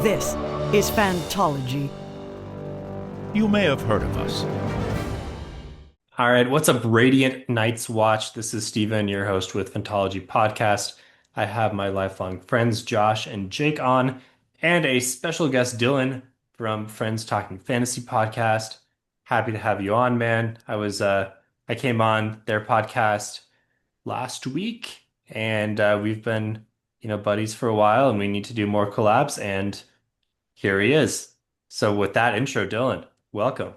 This is Fantology. You may have heard of us. All right, what's up, Radiant Night's Watch? This is Steven, your host with Fantology Podcast. I have my lifelong friends Josh and Jake on, and a special guest Dylan from Friends Talking Fantasy Podcast. Happy to have you on, man. I came on their podcast last week, and we've been, buddies for a while, and we need to do more collabs, and here he is. So with that intro, Dylan, welcome.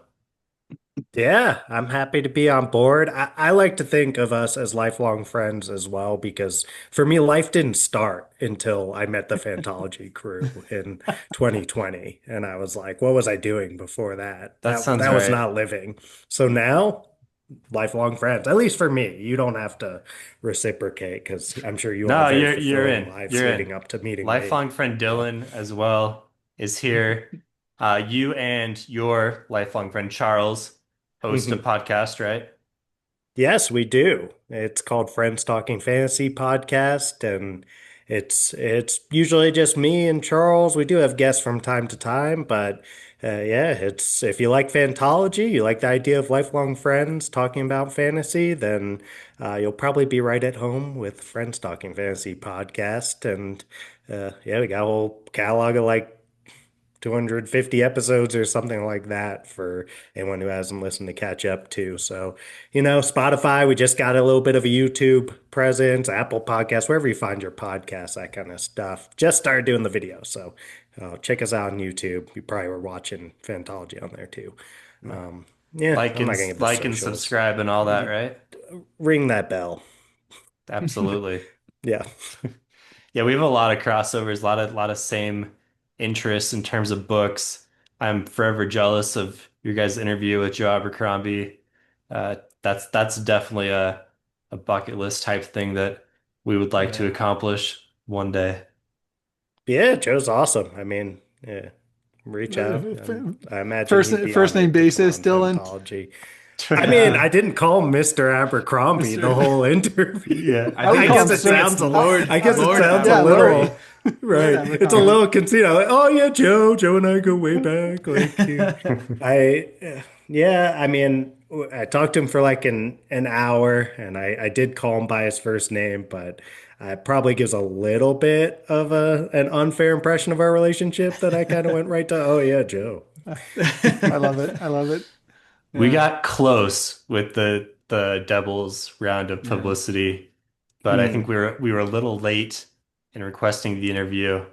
Yeah, I'm happy to be on board. I like to think of us as lifelong friends as well, because for me, life didn't start until I met the Fantology crew in 2020. And I was like, what was I doing before that? That sounds that was right. not living. So now, lifelong friends, at least for me. You don't have to reciprocate because I'm sure you all No, have very you're fulfilling in. lives You're in. leading up to meeting me. Lifelong friend Dylan as well is here. You and your lifelong friend Charles host a podcast, right? Yes, we do. It's called Friends Talking Fantasy Podcast, and it's usually just me and Charles. We do have guests from time to time, but yeah, it's if you like Fantology, you like the idea of lifelong friends talking about fantasy, then you'll probably be right at home with Friends Talking Fantasy Podcast. And yeah, we got a whole catalog of like 250 episodes or something like that for anyone who hasn't listened to catch up to. So, Spotify, we just got a little bit of a YouTube presence, Apple Podcasts, wherever you find your podcasts, that kind of stuff. Just started doing the video. So, check us out on YouTube. You probably were watching Fantology on there too. Yeah, Like I'm and not going to give the like and socials. subscribe and all that, right? Ring that bell. Absolutely. Yeah. Yeah, we have a lot of crossovers, a lot of same interests in terms of books. I'm forever jealous of your guys' interview with Joe Abercrombie. That's definitely a bucket list type thing that we would like to Yeah. accomplish one day. Yeah, Joe's awesome. I mean, yeah, reach out. I imagine First he'd be first name honored to come basis, on Dylan. Fantology. I mean, I didn't call him Mr. Abercrombie the whole interview. Yeah. I would I call guess him it Sir- sounds a Lord- I guess it Lord sounds Abercrombie. a little Lord right. It's a Abercrombie. little conceit. Like, oh yeah, Joe and I go way back. Like, yeah. I mean, I talked to him for like an hour, and I did call him by his first name, but it probably gives a little bit of an unfair impression of our relationship that I kind of went right to. Oh yeah, Joe. I love it. I love it. We Yeah. got close with the Devils round of Yeah. publicity, but I think we were a little late in requesting the interview,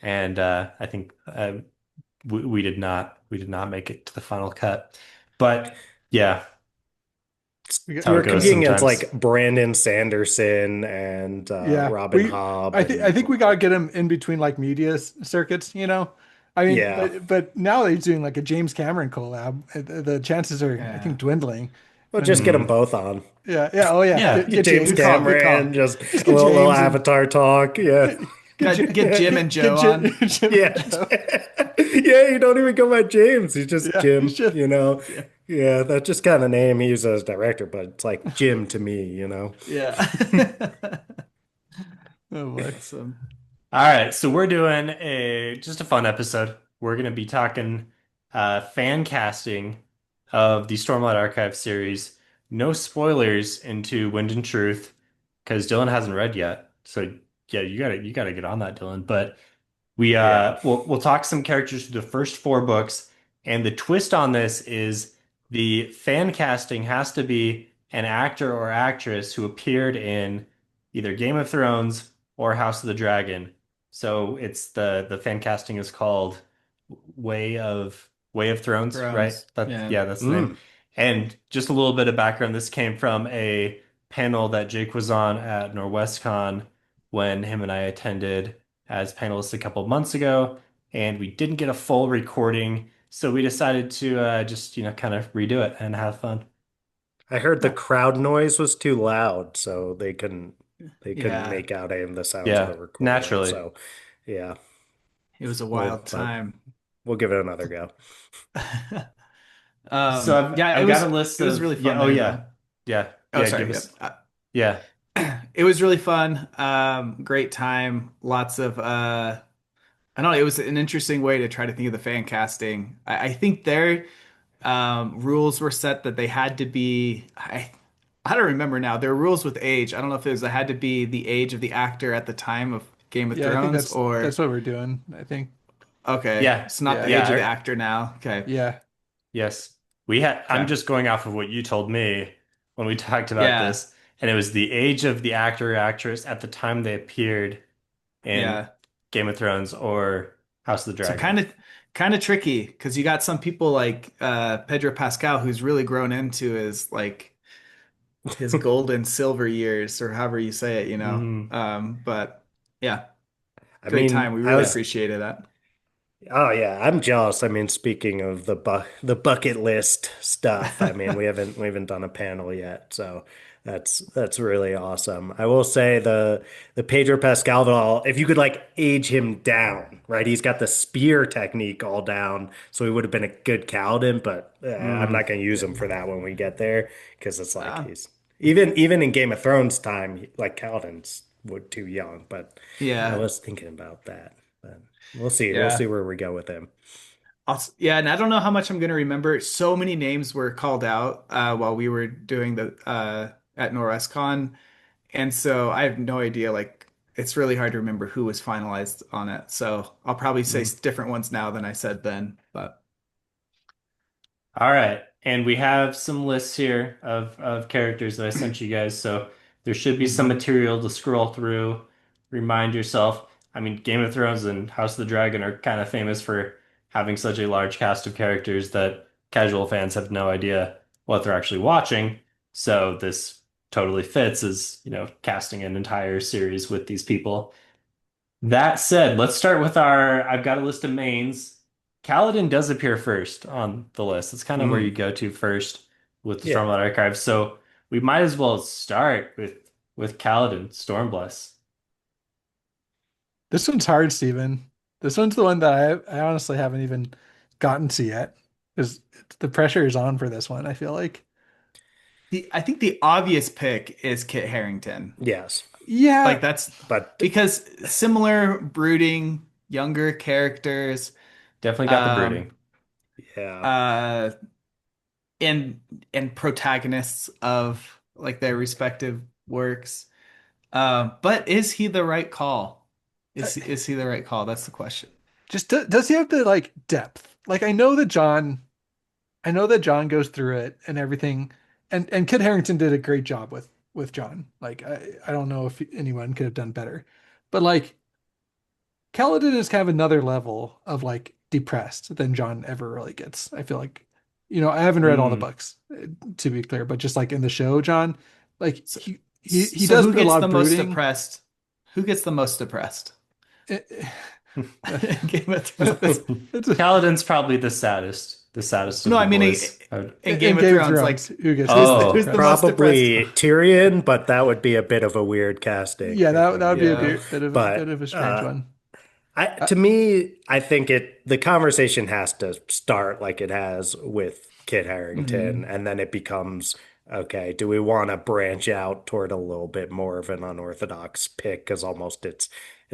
and I think we did not make it to the final cut. But yeah, We that's got, We how were it goes competing against sometimes. like Brandon Sanderson and yeah. Robin Hobb, I and think we gotta get him in between like circuits. I mean, yeah. but now that he's doing like a James Cameron collab, the chances are I think Yeah. dwindling. Well, just And get them Mhm. both on. yeah. Oh yeah. Yeah. Get James James. Good call. Good call. Cameron, just Just a get little James and Avatar talk. Yeah. Get Jim and Joe Jim, on. Jim Yeah. and Joe. Yeah, you don't even go by James. He's just Yeah. Jim, He's just yeah. Yeah, that's just kind of name he uses as director, but it's like Jim to me. Yeah. Oh boy. Awesome. All right, so we're doing a just a fun episode. We're going to be talking fan casting of the Stormlight Archive series. No spoilers into Wind and Truth because Dylan hasn't read yet. So yeah, you gotta get on that, Dylan. But we Yeah. we'll talk some characters through the first four books, and the twist on this is the fan casting has to be an actor or actress who appeared in either Game of Thrones or House of the Dragon. So it's the fan casting is called Way of Thrones, right? Thrones. That Yeah. yeah, that's the name. Mm. And just a little bit of background, this came from a panel that Jake was on at Norwestcon when him and I attended as panelists a couple of months ago, and we didn't get a full recording, so we decided to just kind of redo it and have fun. I heard the crowd noise was too loud, so they couldn't Yeah. make out any of the sounds of Yeah, the recording. naturally. So yeah, It was a well, wild time. we'll give it another go. So I've Yeah, I've got a list it was of really yeah, fun. oh there, yeah. Yeah. though. Oh, Yeah, sorry. give us Yep. yeah. It was really fun. Great time. Lots of I don't know, it was an interesting way to try to think of the fan casting. I think their rules were set that they had to be. I don't remember now. There were rules with age. I don't know if it had to be the age of the actor at the time of Game of Yeah, I think Thrones that's or what we're doing. I think. okay, Yeah, it's not the Yeah. age of the yeah, actor now. Okay, Yeah. yes. We had. I'm okay, just going off of what you told me when we talked about yeah, this, and it was the age of the actor or actress at the time they appeared in yeah. Game of Thrones or House of the So Dragon. kind of tricky because you got some people like Pedro Pascal who's really grown into his gold and silver years or however you say it, you know. Hmm. But yeah, I great time. mean, We I really Yeah. was appreciated that. Oh yeah, I'm jealous. I mean, speaking of the bucket list stuff, I mean, we haven't done a panel yet, so that's really awesome. I will say the Pedro Pascal doll, if you could like age him down, right? He's got the spear technique all down, so he would have been a good Kaladin, but I'm Mm. not going to use Yeah. him for that when we get there because it's like Uh, he's even in Game of Thrones time, like Kaladin's would too young, but I yeah. was thinking about that. But we'll see. We'll see Yeah. where we go with him. Yeah, and I don't know how much I'm going to remember. So many names were called out while we were doing the at Norwestcon, and so I have no idea. Like, it's really hard to remember who was finalized on it. So I'll probably say Mm. different ones now than I said then. But All right. And we have some lists here of characters that I sent you guys. So there should be some Mhm. material to scroll through, remind yourself. I mean, Game of Thrones and House of the Dragon are kind of famous for having such a large cast of characters that casual fans have no idea what they're actually watching. So this totally fits as, casting an entire series with these people. That said, let's start with I've got a list of mains. Kaladin does appear first on the list. It's kind of where you Mhm. go to first with the Yeah. Stormlight Archive. So we might as well start with Kaladin, Stormbless. This one's hard, Steven. This one's the one that I honestly haven't even gotten to yet. Is the pressure is on for this one, I feel like. I think the obvious pick is Kit Harington. Yes. Yeah, Like that's But because similar brooding, younger characters, Definitely got the um, brooding. yeah. uh, and protagonists of like their respective works. But is he the right call? uh, Is he the right call? That's the question. just does he have the like depth? Like I know that John goes through it and everything, and Kit Harington did a great job with John. Like I don't know if anyone could have done better, but like Kaladin is kind of another level of like depressed than John ever really gets. I feel like, I haven't read all the Mm. books to be clear, but just like in the show, John, like So, he so does who put a gets lot the of most brooding. depressed? Who gets the most depressed? It- Game of it's, Thrones. it's a, Kaladin's probably the saddest No, of the I mean boys. in in Game of Game of Thrones, Thrones, like who gets the most Oh, who's the depressed? most depressed? Probably Tyrion, but that would be a bit of a weird casting, Yeah, I that would think. be a Yeah. bit of But a strange one. Uh, to me, I think the conversation has to start like it has with Kit Harington, Mhm. and then it becomes okay, do we want to branch out toward a little bit more of an unorthodox pick? Because almost it's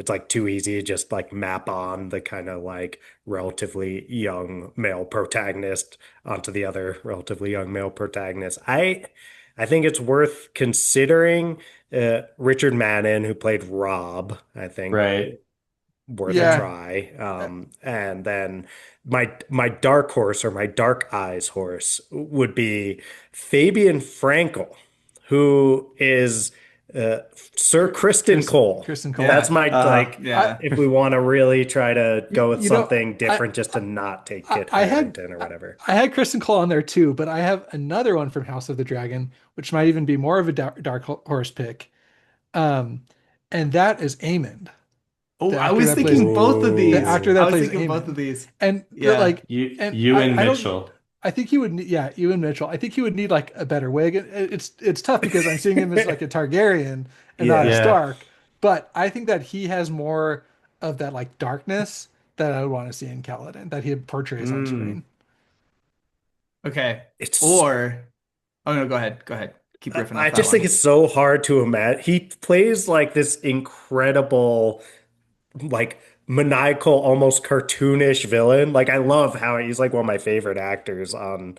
like too easy to just like map on the kind of like relatively young male protagonist onto the other relatively young male protagonist. I think it's worth considering Richard Madden, who played Rob, I think right. worth a yeah, try. uh, And then my dark horse or my dark eyes horse would be Fabian Frankel, who is uh, Sir Kristen Cole. Kristen Cole. That's Yeah. my Uh-huh. like. I Yeah. If we want to really try to go with you know something I different, just to not take I, Kit I had Harington or whatever. I had Kristen Cole on there too, but I have another one from House of the Dragon, which might even be more of a dark horse pick. Um, and that is Aemond, Oh, the I actor was that plays thinking both of the these. actor Ooh. I that was plays thinking both of Aemond. these. And but Yeah. like, You and you and I don't. Mitchell. I think he would need, yeah, Ewan Mitchell. I think he would need like a better wig. It's tough because I'm seeing him as like a Targaryen and not a Yeah. Yeah. Stark. But I think that he has more of that like darkness that I would want to see in Kaladin that he portrays on Mm. screen. Okay. It's Or oh no, go ahead. Go ahead. Keep riffing I off that just think one. it's so hard to imagine. He plays like this incredible like maniacal, almost cartoonish villain. Like I love how he's like one of my favorite actors on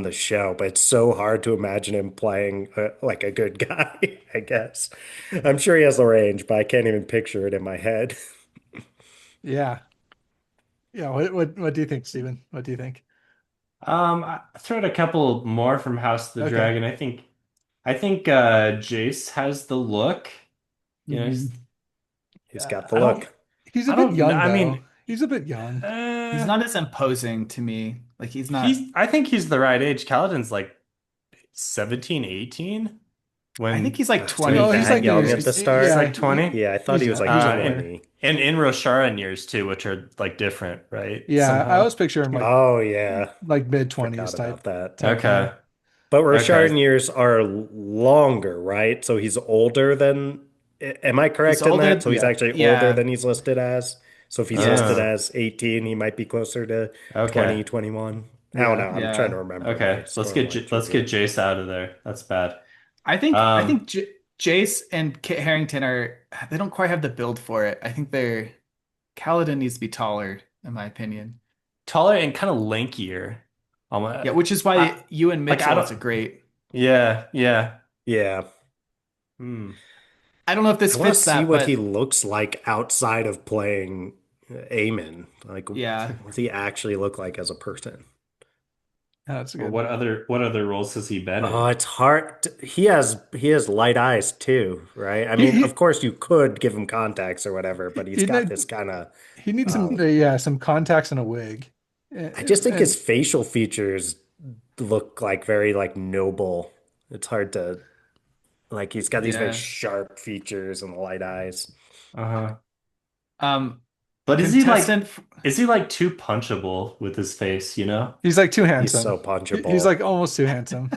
the show, but it's so hard to imagine him playing like a good guy, I guess. I'm sure he has the range, but I can't even picture it in my head. Yeah. Yeah. What do you think, Stephen? What do you think? I throw out a couple more from House of the Okay. Dragon. I think Jace has the look. You know, Hmm. He's got the I don't look. He's a I bit don't know. young I though. mean, He's a bit young. He's uh, not as imposing to me. Like he's not. I think he's the right age. Kaladin's like 17, 18 I think when he's like Was he 20. Oh, I he's that like think in young his at the he's start? like yeah, 20. Yeah, I thought he's he was young. like He's young. And 20. in Rosharan years too, which are like different, right? Yeah, I Somehow. was picturing Oh yeah, like mid 20s forgot about that. type thing. Okay. But Okay. Rosharan years are longer, right? So he's older than, am I he's correct in that? older. So he's actually older Yeah. than he's listed as. So if he's listed Yes. Oh, as 18, he might be closer to okay. 20, 21. I don't Yeah. know. I'm trying to Yeah. remember my Okay. Stormlight Let's get trivia. Jace out of there. That's bad. I Um, think Jace and Kit Harington are they don't quite have the build for it. I think they're Kaladin needs to be taller, in my opinion. taller and kind of lankier. Yeah, which is I why you and like I Mitchell is don't. a great. Yeah, yeah. Yeah. Hmm. I don't know if this I want to fits see that, what he but looks like outside of playing Aemon. Like, yeah. what does he actually look like as a person? That's Well, good. what other roles has he been Oh, in? it's hard. He has light eyes too, right? I He mean, of he course you could give him contacts or whatever, but he's he got need, this kind of he needs some um yeah, some contacts and a wig. I just think his And facial features look like very like noble. It's hard to like he's got these very Yeah. sharp features and light eyes. Uh-huh. Um, But contestant. is he like too punchable with his face, you know? he's like too He's so handsome. He's punchable. like almost too handsome.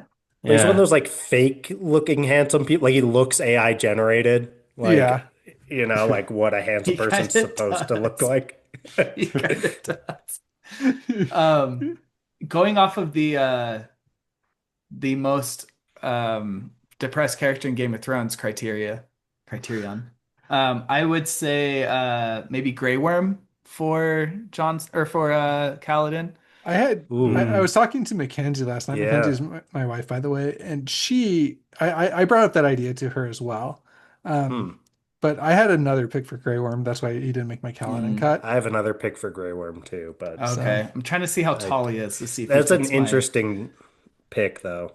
But he's one of Yeah. those like fake looking handsome people. Like he looks AI generated. Yeah. Like, like what a handsome He kind person's of supposed to look does. like. He kind of does. Um, Going off of the most depressed character in Game of Thrones criterion. I would say maybe Grey Worm for John's or for Kaladin. I had I Ooh, was talking to Mackenzie last night. Mackenzie yeah. is my wife, by the way, and I brought up that idea to her as well. Um, Hmm. but I had another pick for Grey Worm. That's why he didn't make my Kaladin Mm, cut. I have another pick for Grey Worm too, but So okay. I'm trying to see how I tall he is to see if he that's an fits my. interesting pick though.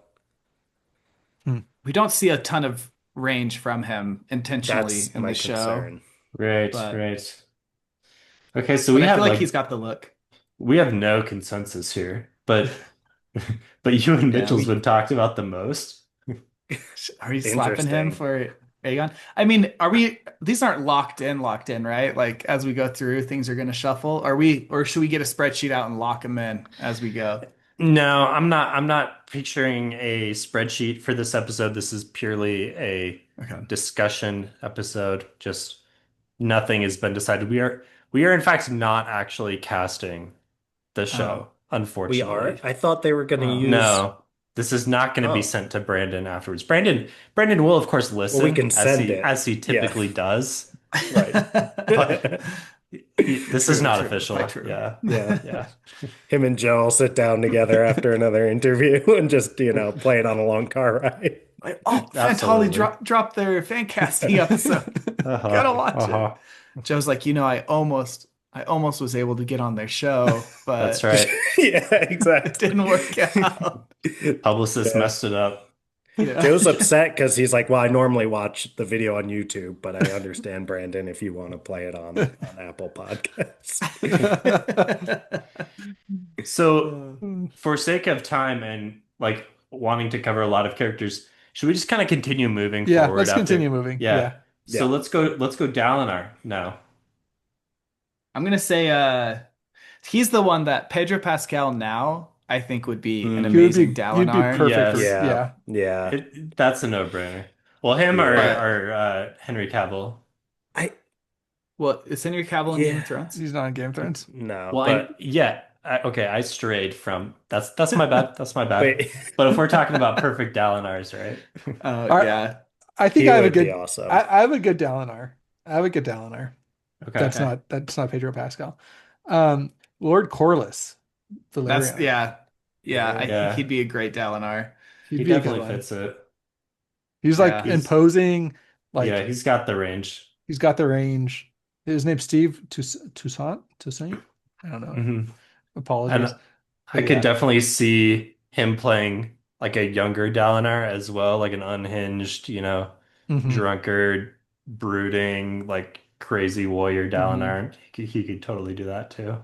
hmm. We don't see a ton of range from him intentionally That's in the my show, concern. Right, but right. Okay, so but I feel like he's got the look. we have no consensus here, but but you and Yeah, Mitchell's we been talked about the most. are we slapping him Interesting. for Aegon? I mean, are we? These aren't locked in, right? Like as we go through, things are going to shuffle. Are we, or should we get a spreadsheet out and lock them in as we go? No, I'm not picturing a spreadsheet for this episode. This is purely a Okay. discussion episode. Just nothing has been decided. We are in fact not actually casting the Oh, show, We are? unfortunately. I thought they were going to oh. use. No. This is not going to be Oh, sent to Brandon afterwards. Brandon will of course well, we listen can send as it. he Yeah, typically does, right. but this is True, not true, quite official. true. Yeah. Yeah. Yeah. Him and Joe will sit down together after another interview and just, play it on a long car ride. Like, oh, Fantoli Absolutely. dropped their Fancasting episode. Uh-huh. Gotta watch it. Uh-huh. Joe's like, I almost was able to get on their show, That's but right. Yeah, it exactly. didn't work out. Publicist Yeah. messed it up. Yeah. Joe's upset because he's like, well, I normally watch the video on YouTube, but I understand, Brandon, if you want to play it on Apple Podcasts. So, for sake of time and like wanting to cover a lot of characters, should we just kind of continue moving Yeah, forward let's continue after? moving. Yeah. Yeah. So Yeah. let's go Dalinar now. I'm gonna say he's the one that Pedro Pascal now I think would be an He would amazing he'd be Dalinar. perfect for Yes. Yeah. yeah. Yeah. That's a no-brainer. Well, him Yeah. But or Henry Cavill. I, well, is Henry Cavill in Game yeah. of Thrones? He's not in Game of Thrones. No, Well, but okay, I strayed from that's my bad. That's my bad. wait, But if we're talking about perfect Dalinars, right? All right, Yeah. I think he I have a would be good awesome. I have a good Dalinar. I have a good Dalinar. Okay. That's not Pedro Pascal. Lord Corliss, That's Valerian. yeah. Yeah, I think Yeah. he'd be a great Dalinar. He'd He be a good definitely one. fits it. He's like Yeah. He's imposing, yeah, like he's got the range. he's got the range. His name's Steve Toussaint. Toussaint? I don't know. Hmm. Apologies. And I But could yeah. definitely see him playing like a younger Dalinar as well, like an unhinged, Hmm. drunkard, brooding, like crazy warrior Hmm. Dalinar. He could totally do that too.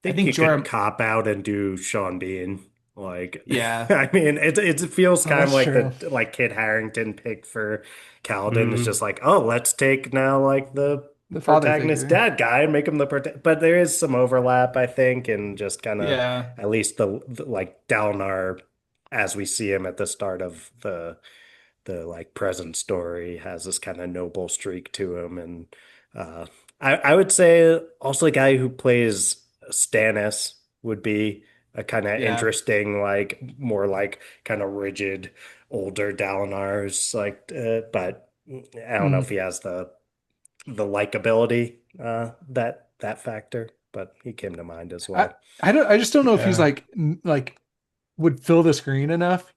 I Think think you could Jorah, cop out and do Sean Bean. Like, yeah. I mean, it feels Oh, kind of that's like true. the like Kit Harington pick for Kaladin is just Hmm. like, oh, let's take now like the The father protagonist figure. dad guy and make him the but there is some overlap, I think, and just kind of Yeah. at least the like Dalinar as we see him at the start of the like present story has this kind of noble streak to him, and uh I would say also a guy who plays Stannis would be a kind of Yeah. interesting, like more like kind of rigid older Dalinar's like but I don't know Hmm. if he has the likability that factor, but he came to mind as I well. I just don't know if he's Yeah. like like would fill the screen enough,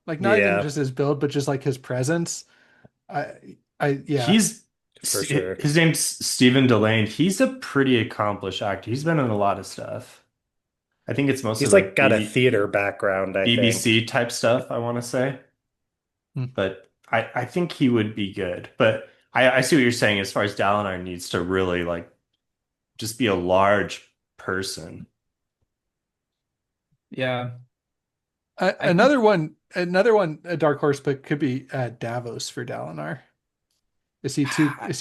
like not even Yeah, just his build, but just like his presence. Yeah. He's for sure. his name's Stephen Delane. He's a pretty accomplished actor. He's been in a lot of stuff. I think it's mostly He's like like got a theater background, I think. BBC type stuff, I want to say. Hmm. But I think he would be good. But I see what you're saying as far as Dalinar needs to really like just be a large person. Yeah. I think Another one, a dark horse pick could be Davos for Dalinar. Is he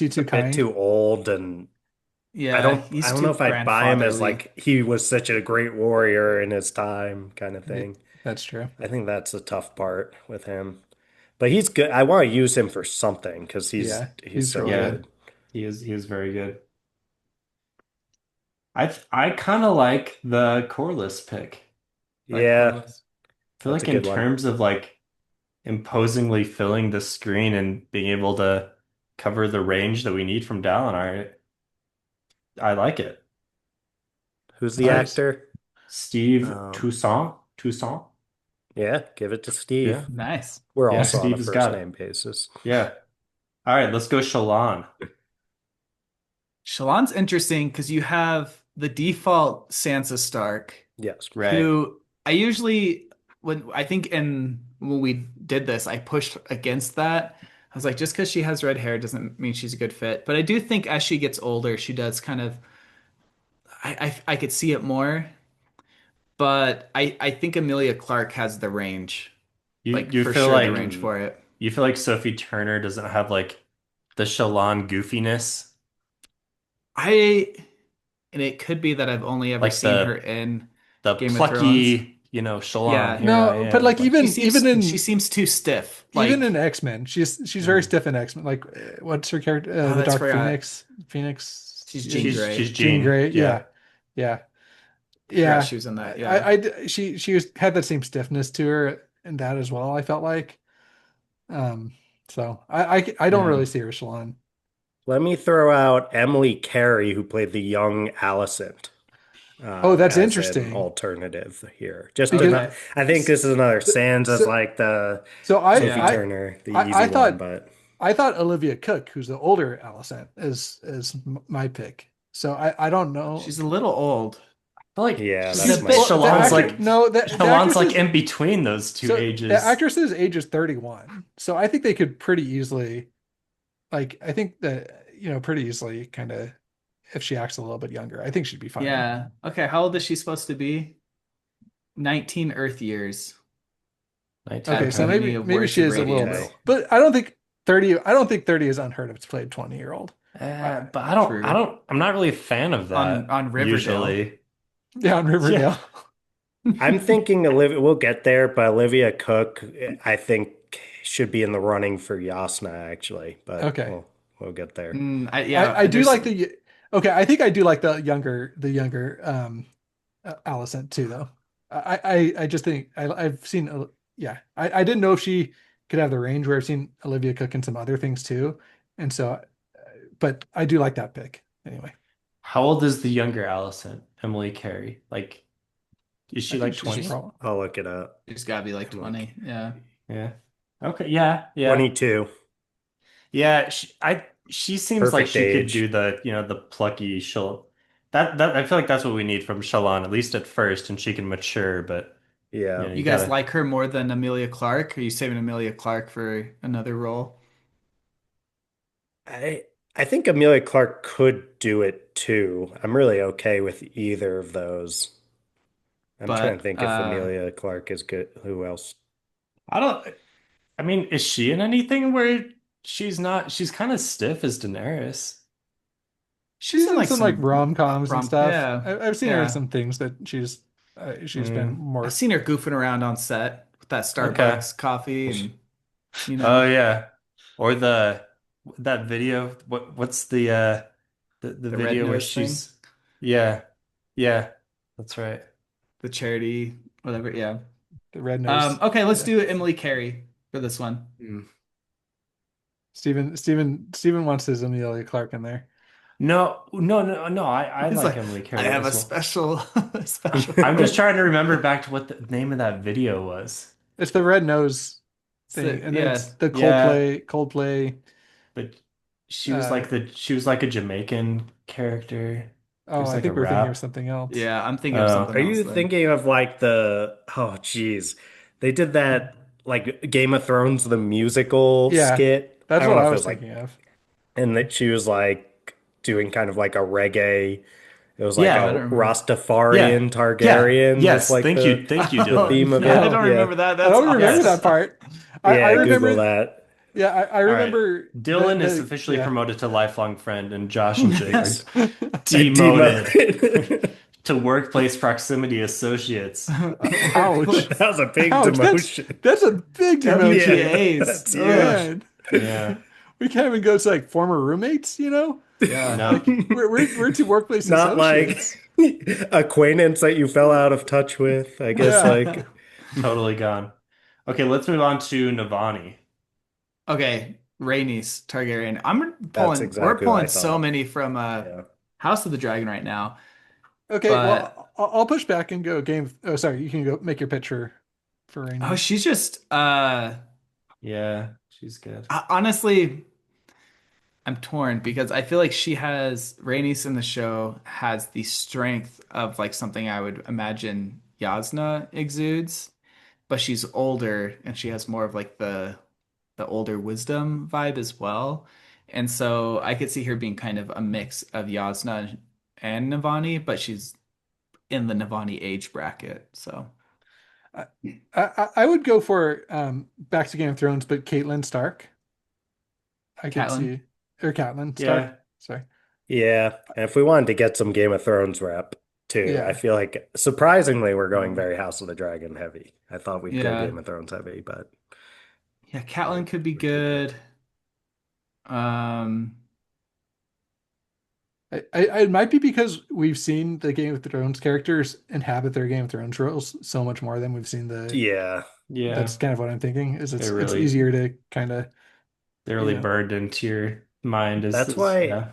He's a too bit kind? too old, and yeah, I he's don't know too if I'd buy him as grandfatherly. like he was such a great warrior in his time kind of Yeah, thing. that's true. I think that's the tough part with him. But he's good. I want to use him for something because Yeah, he's he's so really Yeah, good. good. he is very good. I kind of like the Corliss pick. Like Yeah, Corliss. I feel that's a like in good one. terms of like imposingly filling the screen and being able to cover the range that we need from Dalinar, I like it. Who's the Nice. actor? Steve Um, Toussaint, Toussaint. yeah, give it to Yeah, Steve. Nice. We're yeah. also on Steve a has first got it. name basis. Yeah. All right, let's go Shallan. Shallan's interesting because you have the default Sansa Stark, Yes. Right. who I usually when we did this, I pushed against that. I was like, just because she has red hair doesn't mean she's a good fit. But I do think as she gets older, she does kind of I could see it more. But I think Emilia Clarke has the range, You like you for feel sure the like range Mm. for it. you feel like Sophie Turner doesn't have like the Shallan goofiness, I and it could be that I've only ever like seen her the in the Game of Thrones. plucky, Shallan, Yeah, here I No, but am. like Like she seems too stiff. even in Like, X-Men, she's very mm, stiff in X-Men. Like what's her character? oh, The that's Dark forgot. Phoenix. Phoenix. She's Jean she's Grey. Jean Jean. Grey. Yeah. Yeah, yeah, Forgot yeah. she was in that. Yeah. Had that same stiffness to her in that as well. I felt like. Um. So I don't Yeah. really see her as Shallan. Let me throw out Emily Carey, who played the young Alicent, Oh, that's as an interesting alternative here. Just because enough. Okay. I think this is another Sans as so like the so Sophie Yeah. Turner, the easy I one, thought but Olivia Cook, who's the older Alicent, is my pick. So I don't know. She's a little old. I feel like yeah, She's a that's bit my The Shallan's actor old. like no the Shallan's actress like is in between those two so the ages. actress's age is 31. So I think they could pretty easily I think that pretty easily kind of if she acts a little bit younger, I think she'd be fine. Yeah. Okay. How old is she supposed to be? 19 Earth years 19. at Okay, the so Okay. beginning of maybe Words she of is a little okay. Radiance. bit, but I don't think 30 is unheard of to play a 20-year-old. But True. I'm not really a fan of that On Riverdale. usually. Yeah, on Yeah. Riverdale. I'm thinking Olivia. We'll get there, but Olivia Cook, I think, should be in the running for Yasna actually, but Okay. we'll get there. I do There's like okay, I think I do like the younger Alicent too though. I just think I've seen yeah. I didn't know if she could have the range where I've seen Olivia Cook in some other things too. And so but I do like that pick anyway. How old is the younger Allison, Emily Carey? Like, is I she think like she's 20? probably I'll look it up. It's got to be like Come on. 20. Yeah. Yeah. Okay. Yeah. Yeah. 22. Yeah. She seems like Perfect she could do age. the plucky she'll that I feel like that's what we need from Shalon, at least at first, and she can mature, but Yeah. you You guys gotta like her more than Amelia Clark? Are you saving Amelia Clark for another role? I I think Amelia Clark could do it too. I'm really okay with either of those. I'm trying to But think if Amelia Clark is good. Who else? I don't I mean, is she in anything where she's kind of stiff as Daenerys? she's she's in in like some like some rom-coms and stuff. yeah. I've seen her in Yeah. some things that she's been Mm, I've more. seen her goofing around on set with that okay. Starbucks coffee and you Oh know, yeah. Or that video, what's the the red video where nose thing, she's yeah. Yeah. That's right. the charity, whatever. Yeah. The red nose. Okay, let's Yeah. do Emily Carey for this one. Mm. Steven wants his Amelia Clark in there. No, no, no, no. I He's like like, Emily I Carey have a as well. special special I'm just role. trying to remember back to what the name of that video was. It's the red nose So, thing, and then yeah. it's the Yeah, Coldplay. but Uh, she was like a Jamaican character. oh, There's I like a think we're thinking of rap. something else. Yeah, I'm thinking of Oh, something Are else you then. thinking of like the, oh geez. They did that like Game of Thrones the musical Yeah, skit. I that's don't what know I if it was was like, thinking of. and that she was like doing kind of like a reggae. It was like I yeah, a don't remember. yeah, Rastafarian yeah. Targaryen was Yes, like thank you, the Oh Dylan. theme of no, I Yeah, it. don't Yeah. remember that. I That's don't remember that yes. awesome. part. I Yeah, Google remember. that. Yeah, I All right. remember Dylan is the officially yeah. promoted to lifelong friend, and Josh and Jake are Yes. demoted to workplace proximity associates. Ouch. That was a big Ouch. demotion. That's a big demotion. Yeah, WTAs. that's huge. Man. Yeah, We can't even go to like former roommates, you know? Yeah. no, Like we're two workplace Not like associates. acquaintance that you fell out of touch with. I guess Yeah. like totally gone. Okay, let's move on to Navani. Okay, Rhaenys Targaryen. that's We're exactly what I pulling so thought. many from Yeah. House of the Dragon right now. Okay, But well, I'll push back and go game. Oh, sorry, you can go make your pitch for oh, Rhaenys. she's just Yeah, she's good. honestly, I'm torn because I feel like she has Rhaenys in the show has the strength of like something I would imagine Yasna exudes, but she's older and she has more of like the older wisdom vibe as well. And so I could see her being kind of a mix of Yasna and Navani, but she's in the Navani age bracket. So I, I would go for back to Game of Thrones, but Catelyn Stark. I could Catelyn. see or Catelyn Yeah, Stark. Sorry. Yeah. And if we wanted to get some Game of Thrones rep too, I Yeah. feel like surprisingly we're going very House of the Dragon heavy. I thought we'd go Yeah. Game of Thrones heavy, but Yeah, we Catelyn could be we keep it. good. Um, It might be because we've seen the Game of Thrones characters inhabit their Game of Thrones roles so much more than we've seen the. Yeah. yeah. That's kind of what I'm thinking. Is They it's really easier to kind of they you really know burned into your mind That's as why yeah.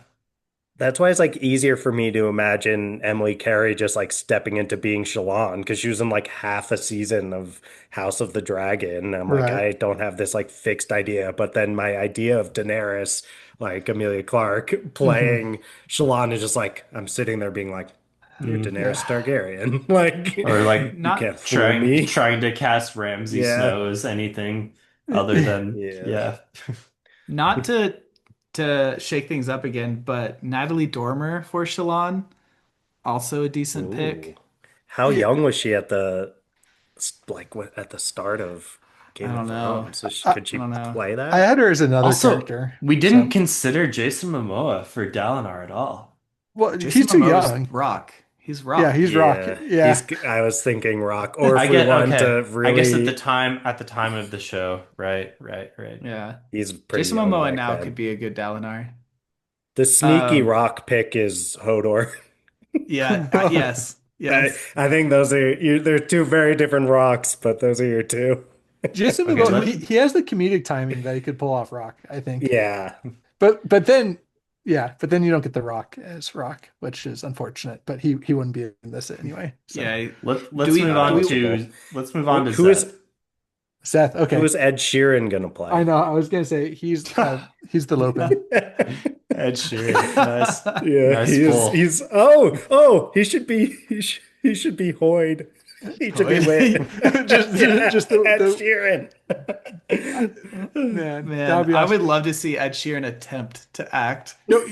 That's why it's like easier for me to imagine Emily Carey just like stepping into being Shalon because she was in like half a season of House of the Dragon. I'm like, right. I don't have this like fixed idea. But then my idea of Daenerys, like Amelia Clark Hmm. playing Shalon is just like, I'm sitting there being like, you're Mm. Daenerys Yeah. Targaryen. Like, Or like you not can't fool me. trying to cast Ramsay Yeah. Snow as anything other than Yeah. yeah. not to shake things up again, but Natalie Dormer for Shalon, also a decent Ooh. pick. How Yeah. young was she at at the start of I Game of don't know. Thrones? I, Could I she don't know. play I that? had her as another Also, character. we didn't So consider Jason Momoa for Dalinar at all. well, Jason he's too Momoa's young. Rock. He's Yeah, Rock. he's Rock. Yeah, Yeah. I was thinking Rock, or I if we get want okay. to I guess really, at the time of the show, right. Yeah. he's pretty Jason young Momoa back now could then. be a good Dalinar. The sneaky Um, Rock pick is Hodor. yeah, yes. I, Yes. I think those are they're two very different rocks, but those are your two. Jason Okay, Momoa, let he has the comedic timing that he could pull off Rock, I think. Yeah, But then Yeah, but then you don't get The Rock as Rock, which is unfortunate. But he wouldn't be in this anyway. So Yeah. Let Do let's we move do on we Eligible. to let's move on to Who is Zeth. Seth, who okay. is Ed Sheeran gonna I play? know. I was gonna say he's the Lopen. Ed Sheeran. Nice. Yeah, Nice pull. he's he should be he should be Hoyd. He should be Wit. just Yeah, just Ed the Sheeran. man, that would Man, be I awesome. would love to see Ed Sheeran attempt to act. No,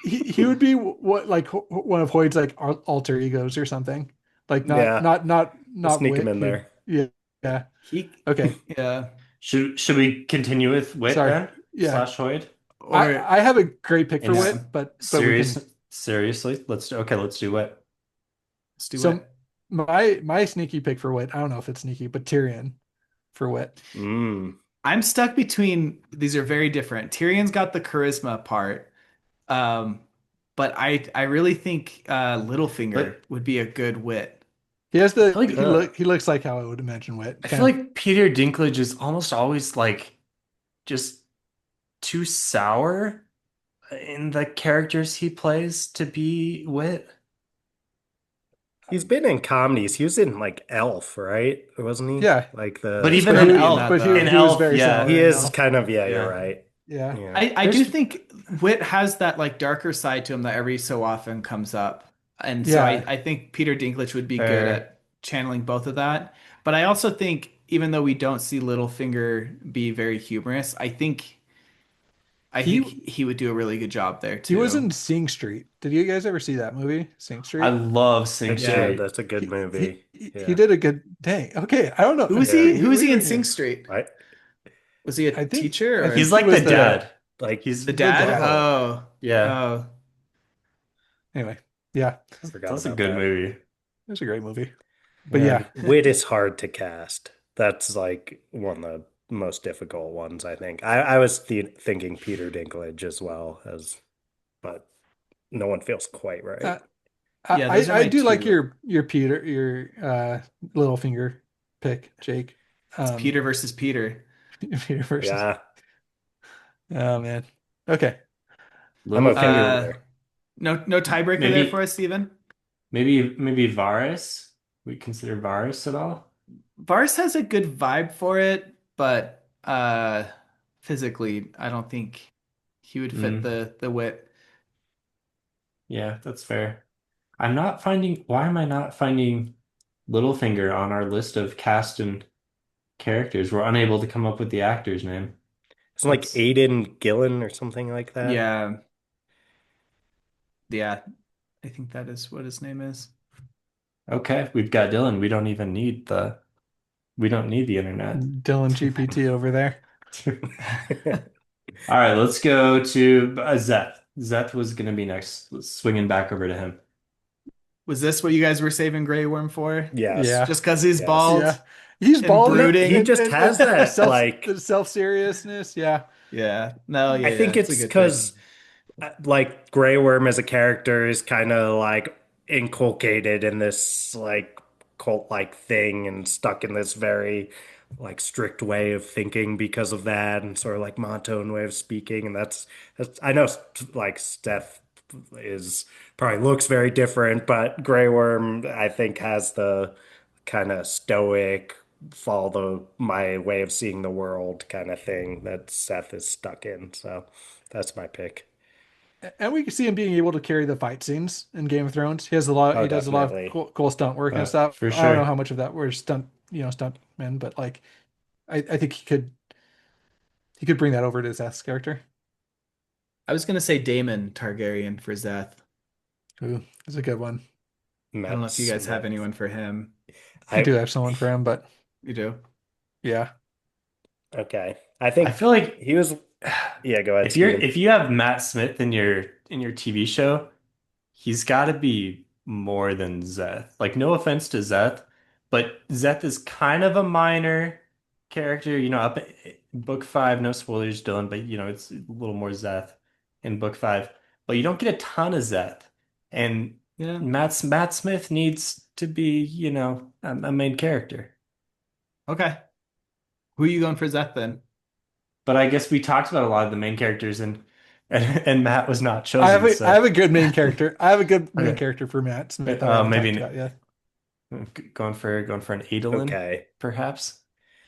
he would be what like one of Hoyd's like alter egos or something. Like Yeah, we'll not sneak him Wit. in there. Yeah, yeah. He, Okay. yeah. Should we continue with Wit Sorry. then? Yeah. Slash Hoyd? Or I have a great pick for And Yeah. Wit, but we can. seriously, let's do Wit. let's do So it. my sneaky pick for Wit. I don't know if it's sneaky, but Tyrion for Wit. Mm. I'm stuck between these are very different. Tyrion's got the charisma part. Um, but I really think Littlefinger But would be a good wit. He has I the feel like he looks like how I would imagine Wit. I feel like Peter Dinklage is almost always like just too sour in the characters he plays to be Wit. He's been in comedies. He was in like Elf, right? Wasn't he? Yeah. Like the But even But in he, Elf, that, but though. in he was Elf, very yeah. sour he in is Elf. kind of yeah, Yeah. you're right. Yeah. Yeah. I do There's- think wit has that like darker side to him that every so often comes up. And so Yeah. I think Peter Dinklage would be good Fair. at channeling both of that. But I also think even though we don't see Littlefinger be very humorous, I He think he would do a really good job there he too. was in Sing Street. Did you guys ever see that movie, Sing I Street? love I Sing did. Street. That's a good movie. He Yeah. did a good dang. Okay, I don't know. Who was Yeah. he? Who was he in Yeah. Sing Street? I Was he a I think- teacher I or think He's he like was the the- dad. like He's the dad? dad. Oh, yeah. oh, Anyway, yeah, forgot That's a about good that. movie. it was a great movie. But yeah, Wit is hard to cast. That's like one of the most difficult ones, I think. I was thinking Peter Dinklage as well as, but no one feels quite right. Uh, Yeah, those are I my do like two. your Peter your Littlefinger pick, Jake. Peter versus Peter. Peter versus. Yeah, Oh man. Okay. I'm okay Uh, with no tiebreaker Maybe- there for us, Steven? Maybe Varys. We consider Varys at all? Vars has a good vibe for it, but physically, I don't think he would fit the wit. Yeah, that's fair. Why am I not finding Littlefinger on our list of cast and characters? We're unable to come up with the actor's name. It's like That's- Aidan Gillen or something like that. Yeah. Yeah, I think that is what his name is. Okay, we've got Dylan. We don't need the internet. Dylan GPT over there. All right, let's go to Zeth. Zeth was going to be next. Let's swinging back over to him. Was this what you guys were saving Grey Worm for? Yes. Yeah. Just because he's Yes. bald? Yeah. He's And bald. brooding. He just has that, like- the self-seriousness. Yeah. Yeah. No, yeah, I think a it's good because like Grey Worm as a character is kind of like inculcated in this like cult-like thing and stuck in this very like strict way of thinking because of that and sort of like monotone way of speaking, and that's I know like Steph is probably looks very different, but Grey Worm I think has the kind of stoic follow my way of seeing the world kind of thing that Seth is stuck in. So that's my pick. And we can see him being able to carry the fight scenes in Game of Thrones. He has a lot. Oh, He does a lot definitely. of cool stunt work and stuff. for I sure. don't know how much of that were stunt men, but like, I think he could bring that over to Seth's character. I was gonna say Daemon Targaryen for Zeth. Ooh, that's a good one. I don't know if you guys have anyone for him. I do have someone for him, but You do? yeah, Okay. I think I feel like he was. Yeah, go ahead. if you have Matt Smith in your TV show, he's got to be more than Zeth. Like, no offense to Zeth, but Zeth is kind of a minor character. Up in book 5, no spoilers, Dylan, but it's a little more Zeth in book 5. But you don't get a ton of Zeth, and Yeah. Matt Smith needs to be a main character. Okay. Who are you going for Zeth then? But I guess we talked about a lot of the main characters, and and Matt was not I have chosen. I have a good main character. I have a good main Okay. character for Matt Smith that I haven't Maybe talked about yet. going for an Adolin, Okay. perhaps.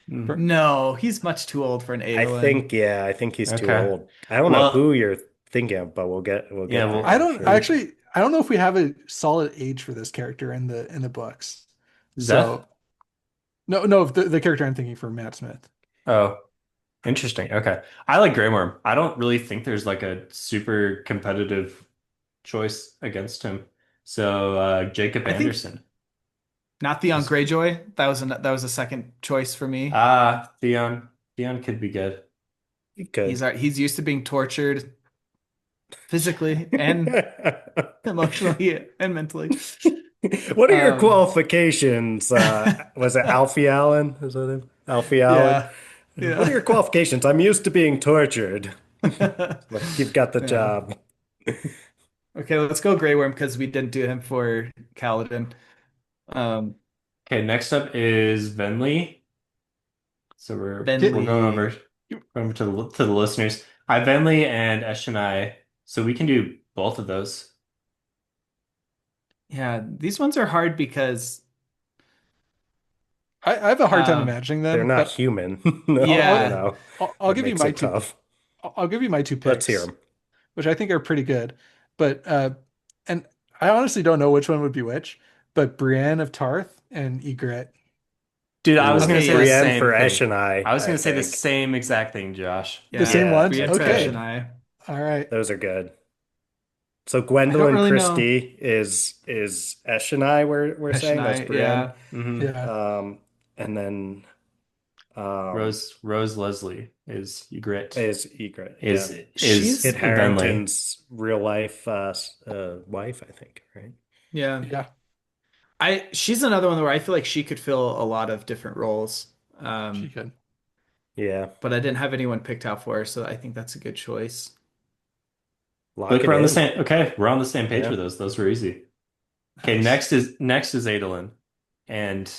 Hmm. No, he's much too old for an Adolin. I think he's too Okay. old. I don't know Well, who you're thinking of, but we'll yeah, get well, there, I I'm don't sure. I don't know if we have a solid age for this character in the books. Zeth. So no, the character I'm thinking for Matt Smith. Oh, interesting. Okay. I like Grey Worm. I don't really think there's like a super competitive choice against him. So Jacob I think Anderson. not Theon Greyjoy. That was a second choice for me. Theon. Theon could be good. Good. He's used to being tortured physically and emotionally and mentally. What are your Um, qualifications? Was it Alfie Allen? Is that him? Alfie Allen? yeah, What are yeah, your qualifications? I'm used to being tortured. Like, you've got the yeah. job. Okay, let's go Grey Worm because we didn't do him for Kaladin. Um, Okay, next up is Venli. So we're going Venli. over to the listeners. I have Venli and Eshonai, so we can do both of those. Yeah, these ones are hard because I have a hard time um, imagining They're them, not but human. No, I yeah, know. I'll That give you makes my it two. tough. I'll give you my two Let's hear picks, them. which I think are pretty good. But and I honestly don't know which one would be which. But Brienne of Tarth and Ygritte. Dude, I was Ooh, gonna Okay, say the yes. Brienne for same thing. Eshonai, I was I gonna say the think. same exact thing, Josh. The yeah. same Yeah, ones? Brienne for Okay. Eshonai. All right. those are good. So I don't Gwendolyn really know Christie is Eshonai, we're saying that's Eshonai. Brienne. Yeah, Hmm. Yeah. And then Rose Leslie is Ygritte. is Egret, yeah. Is she's Kit Venli. Harington's real life wife, I think, right? yeah. Yeah. She's another one where I feel like she could fill a lot of different roles. She could. Yeah. But I didn't have anyone picked out for her, so I think that's a good choice. Lock Look, it we're on the in. same. Okay, we're on the same page Yeah. with those. Those were easy. Okay, Nice. next is Adolin, and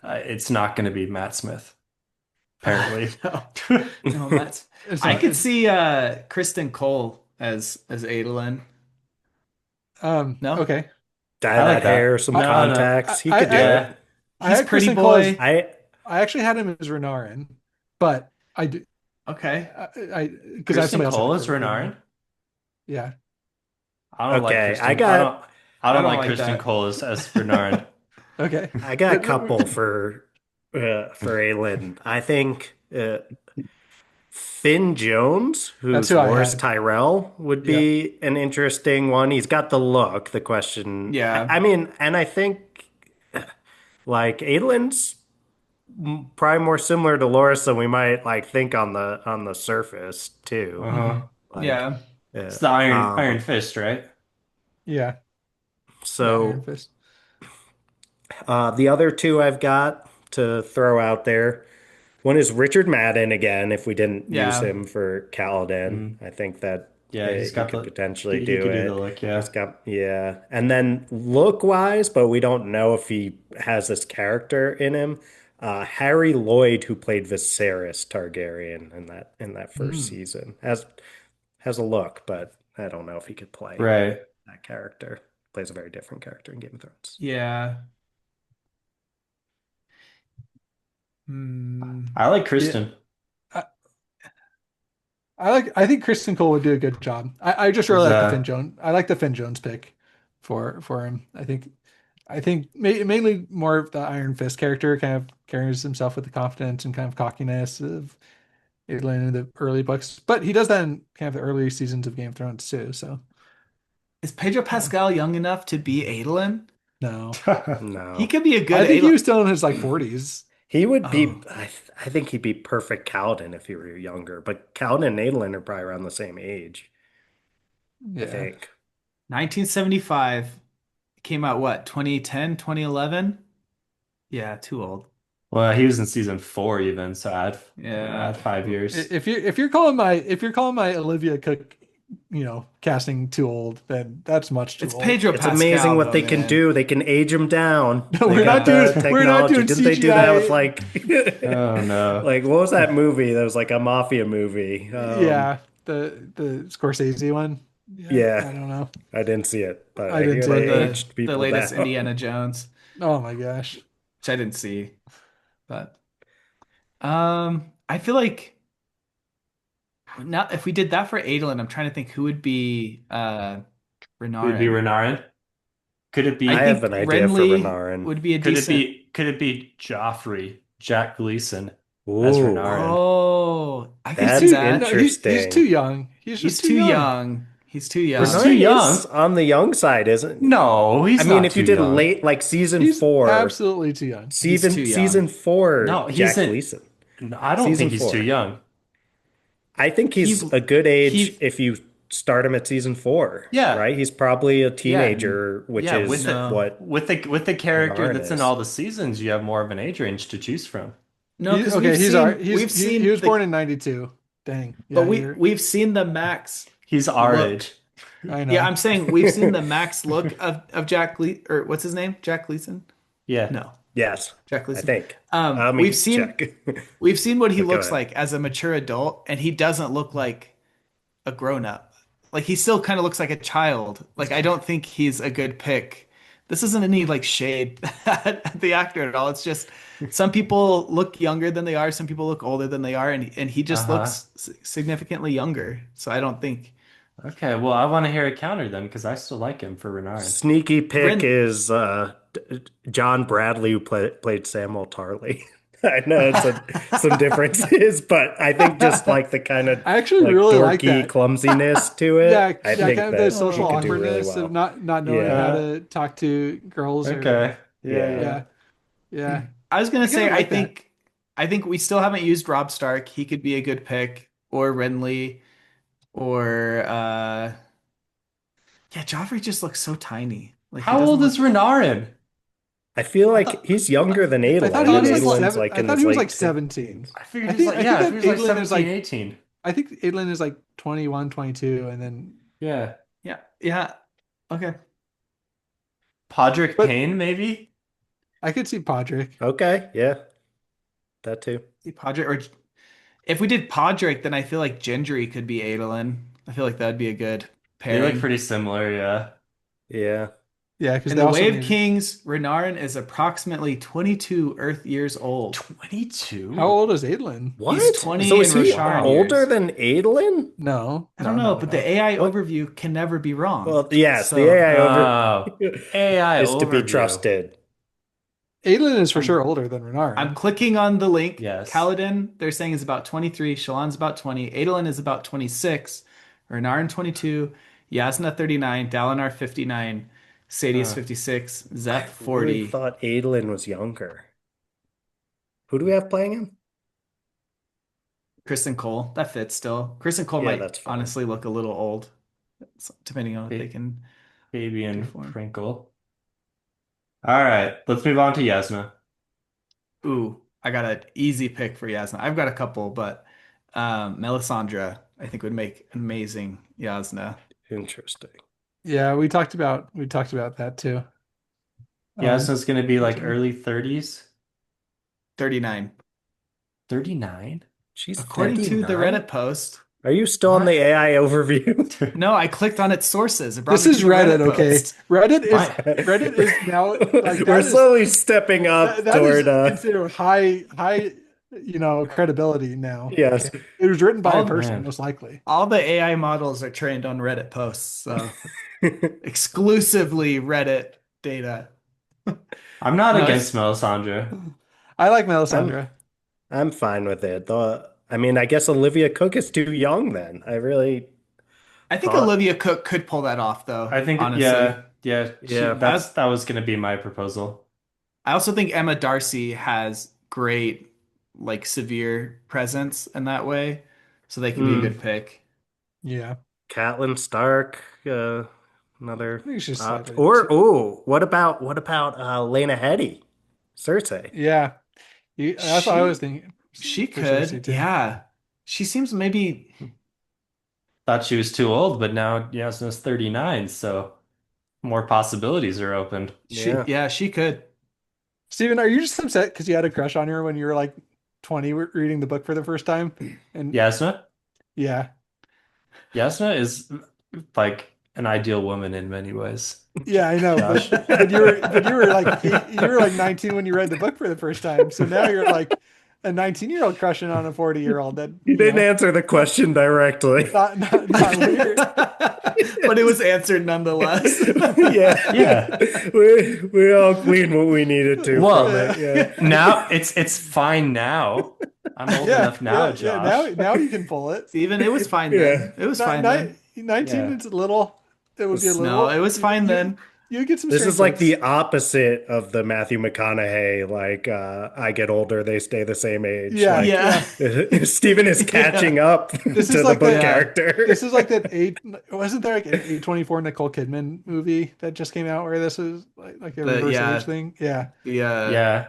it's not going to be Matt Smith, apparently. No, no, that's It's I not, could see Kristen Cole as Adolin. No, okay. Dye I like that hair, that. some No, no, contacts. He could do I yeah. it. I he's had pretty Kristen Cole as boy. I I actually had him as Renarin, but I do Okay. I because I have Kristen somebody else. Cole I is prefer. Renarin. Yeah. I don't like okay. Kristen. I I don't don't like like Kristen that. Cole as Renarin. Okay. I got a couple for Aelin. I think Finn Jones, That's who's who I Loras had. Tyrell, would Yep. be an interesting one. He's got the look. The question, Yeah. I mean, and I think like Aelin's probably more similar to Loras than we might like think on the surface too. Uh-huh. Like, Yeah. It's uh, the Iron Fist, right? Yeah. The Iron so Fist. the other two I've got to throw out there. One is Richard Madden again. If we didn't use Yeah. him for Kaladin, Mm. I think that Yeah, he's he got could the potentially he do could do the it. look, He's yeah. got, yeah. And then look wise, but we don't know if he has this character in him. Harry Lloyd, who played Viserys Targaryen in that first Mm. season, has a look, but I don't know if he could play Right. that character. Plays a very different character in Game of Thrones. Yeah. Hmm. I like Yeah. Kristen. I, I think Kristen Cole would do a good job. I just really Is like the Finn Jones. I like the Finn Jones pick for him. I think mainly more of the Iron Fist character kind of carries himself with the confidence and kind of cockiness of Aelin in the early books, but he does that in kind of the early seasons of Game of Thrones too. So Is Pedro Pascal young enough to be Adolin? no, He No. could be a good I think he Adolin. was still in his like 40s. He would be, Oh, I think he'd be perfect Kaladin if he were younger, but Kaladin and Adolin are probably around the same age, I Yeah. think. 1975 came out what? 2010, 2011? Yeah, too old. Well, he was in season 4 even, so Yeah. add 5 years. If you're calling my Olivia Cook, casting too old, then that's much too It's old. Pedro It's Pascal amazing what though, they can man. do. They can age him down. No, They we're got not doing the we're not technology. doing Didn't they do that with CGI. like Oh no. like what was that movie? That was like a mafia movie. Yeah. the Scorsese one. Yeah, Yeah, I don't know. I didn't see it, but I I didn't hear see Or it. they Yeah. aged the people latest down. Indiana Jones, Oh my gosh. which I didn't see. But I feel like now if we did that for Adolin, I'm trying to think who would be Could it be Renarin. Renarin? Could it I I be have think an idea for Renly Renarin. would be a could it decent. be Joffrey, Jack Gleason as Ooh, Renarin? Oh, I could He's see that's too that. no, he's too interesting. young. He's just He's too too young. young. He's too He's young. too Renarin young. is on the young side, isn't he? No, I he's mean, not if you too did young. late, like season He's four, absolutely too young. He's too season young. four, No, he's Jack in. Gleason, No, I don't season think he's too four. young. I think He he's a good age he if you start him at season four, Yeah, right? He's probably a yeah, teenager, which yeah. is no. what With the character Renarin that's in is. all the seasons, you have more of an age range to choose from. No, He because okay, he's all right. He we've seen was born the in 92. Dang. but Yeah, you're we've seen the max He's our look. age. I Yeah, know. I'm saying we've seen the max look of Jack Gle or what's his name? Jack Gleason? Yeah. No, Yes, Jack I Gleason. think. Let We've me seen check. we've seen what he But go looks ahead. like as a mature adult, and he doesn't look like a grown up. Like he still kind of looks like a child. Like I don't think he's a good pick. This isn't any like shade at the actor at all. It's just some people look younger than they are, some people look older than they are, and he just Uh-huh. looks significantly younger. So I don't think Okay, well, I want to hear a counter then because I still like him for Renarin. Sneaky pick Ren. is John Bradley, who played Samuel Tarly. I know it's some differences, but I think just like the kind of I actually like really like dorky that. clumsiness to Yeah, it, I yeah, think kind of the that he social could do really awkwardness of well. not knowing how Yeah, to talk to girls or Okay. Yeah, yeah. yeah. yeah, yeah. I was gonna I kind say of like that. I think we still haven't used Rob Stark. He could be a good pick, or Renly, or yeah, Joffrey just looks so tiny. Like he How doesn't old is look. Renarin? I feel I like thought he's younger than I thought he Adolin, was and like Adolin's seven. like I in thought his he was like late 17. I figured he was like, I think yeah, I that figured he was like Adolin is 17, like 18. I think Adolin is like 21, 22, and then Yeah. Yeah, yeah. Okay. Podrick but Payne, maybe? I could see Podrick. Okay, yeah, that too. See Podrick, or if we did Podrick, then I feel like Gendry could be Adolin. I feel like that'd be a good They look pairing. pretty similar, yeah. Yeah, Yeah, because In they the also Way of need. Kings, Renarin is approximately 22 Earth years old. 22? How old is Adolin? He's what? 20 So in is he Rosharan older years. than Adolin? No, I no, don't know, no, but no. the AI What? overview can never be wrong. Well, yes, the So AI over Oh, AI is to be overview. trusted. Adolin is for I'm sure older than I'm Renarin. clicking on the link. Yes. Kaladin, they're saying is about 23. Shallan's about 20. Adolin is about 26. Renarin 22. Yasna 39. Dalinar 59. Sadius Huh. 56. I Zeph really 40. thought Adolin was younger. Who do we have playing him? Kristen Cole. That fits still. Kristen Cole Yeah, might that's fine. honestly look a little old, depending on what they Ba- can do Fabian for him. Prinkle. All right, let's move on to Yasna. Ooh, I got an easy pick for Yasna. I've got a couple, but Melisandre, I think would make an amazing Yasna. Interesting. Yeah, we talked about that too. Yasna's going to be like Too. early 30s. 39. 39? She's According to the 39? Reddit post. Are you still on the AI overview? No, I clicked on its sources. It brought This me is to the Reddit, Reddit okay? post. Reddit is now like We're that is slowly stepping up that is toward considered high credibility now. yes. Okay. It was written by Oh, a person, man. most likely. All the AI models are trained on Reddit posts, so exclusively Reddit data. I'm not No, against it's Melisandre. I like I'm Melisandre. I'm fine with it. Though I mean, I guess Olivia Cook is too young then. I really I think thought Olivia Cook could pull that off though, I think, honestly. yeah, yeah. that was going to be my proposal. I also think Emma Darcy has great, like, severe presence in that way, so they could be a Mm. good pick. Yeah. Catelyn Stark, I another think she's slightly or oh, what about Lena Headey? Cersei. yeah. That's what I was She thinking she for Cersei could, too. yeah. She seems maybe Thought she was too old, but now Yasna's 39, so more possibilities are opened. Yeah. she could. Steven, are you just upset because you had a crush on her when you were like 20 reading the book for the first time? And Yasna? yeah. Yasna is like an ideal woman in many ways. Yeah, I know, Josh. but you were like you were like 19 when you read the book for the first time. So now you're like a 19-year-old crushing on a 40-year-old that, You didn't answer the question directly. not weird. But it was answered nonetheless. Yeah. Yeah. We all gleaned what we needed to Well, from it. Yeah. now it's fine now. I'm old enough now, Yeah. Now Josh. now you can pull it. Steven, it was fine Yeah. then. It was fine then. 19 Yeah. is a little. It would be a No, little. it was fine then. You get some This strange is like looks. the opposite of the Matthew McConaughey, like I get older, they stay the same age. Yeah, Like Yeah. Stephen is catching up This to is the like book that. character. This is like that eight. Wasn't there like an A24 Nicole Kidman movie that just came out where this is like a reverse age thing? Yeah, The Yeah.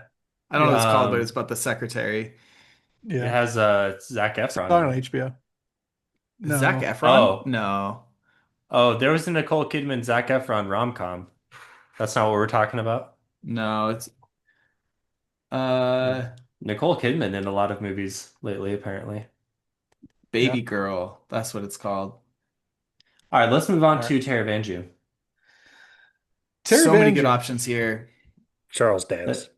I don't know what it's called, but Um, it's about the secretary. it yeah. has Zac It's Efron not in on it. HBO. Zac No. Efron? Oh, No. oh, there was a Nicole Kidman Zac Efron rom-com. That's not what we're talking about. No, it's uh Nicole Kidman in a lot of movies lately, apparently. Yeah. Baby Girl. That's what it's called. All right, let's move on All right. to Taravangian. Terry So many good Vanjie. options here. Charles Dance.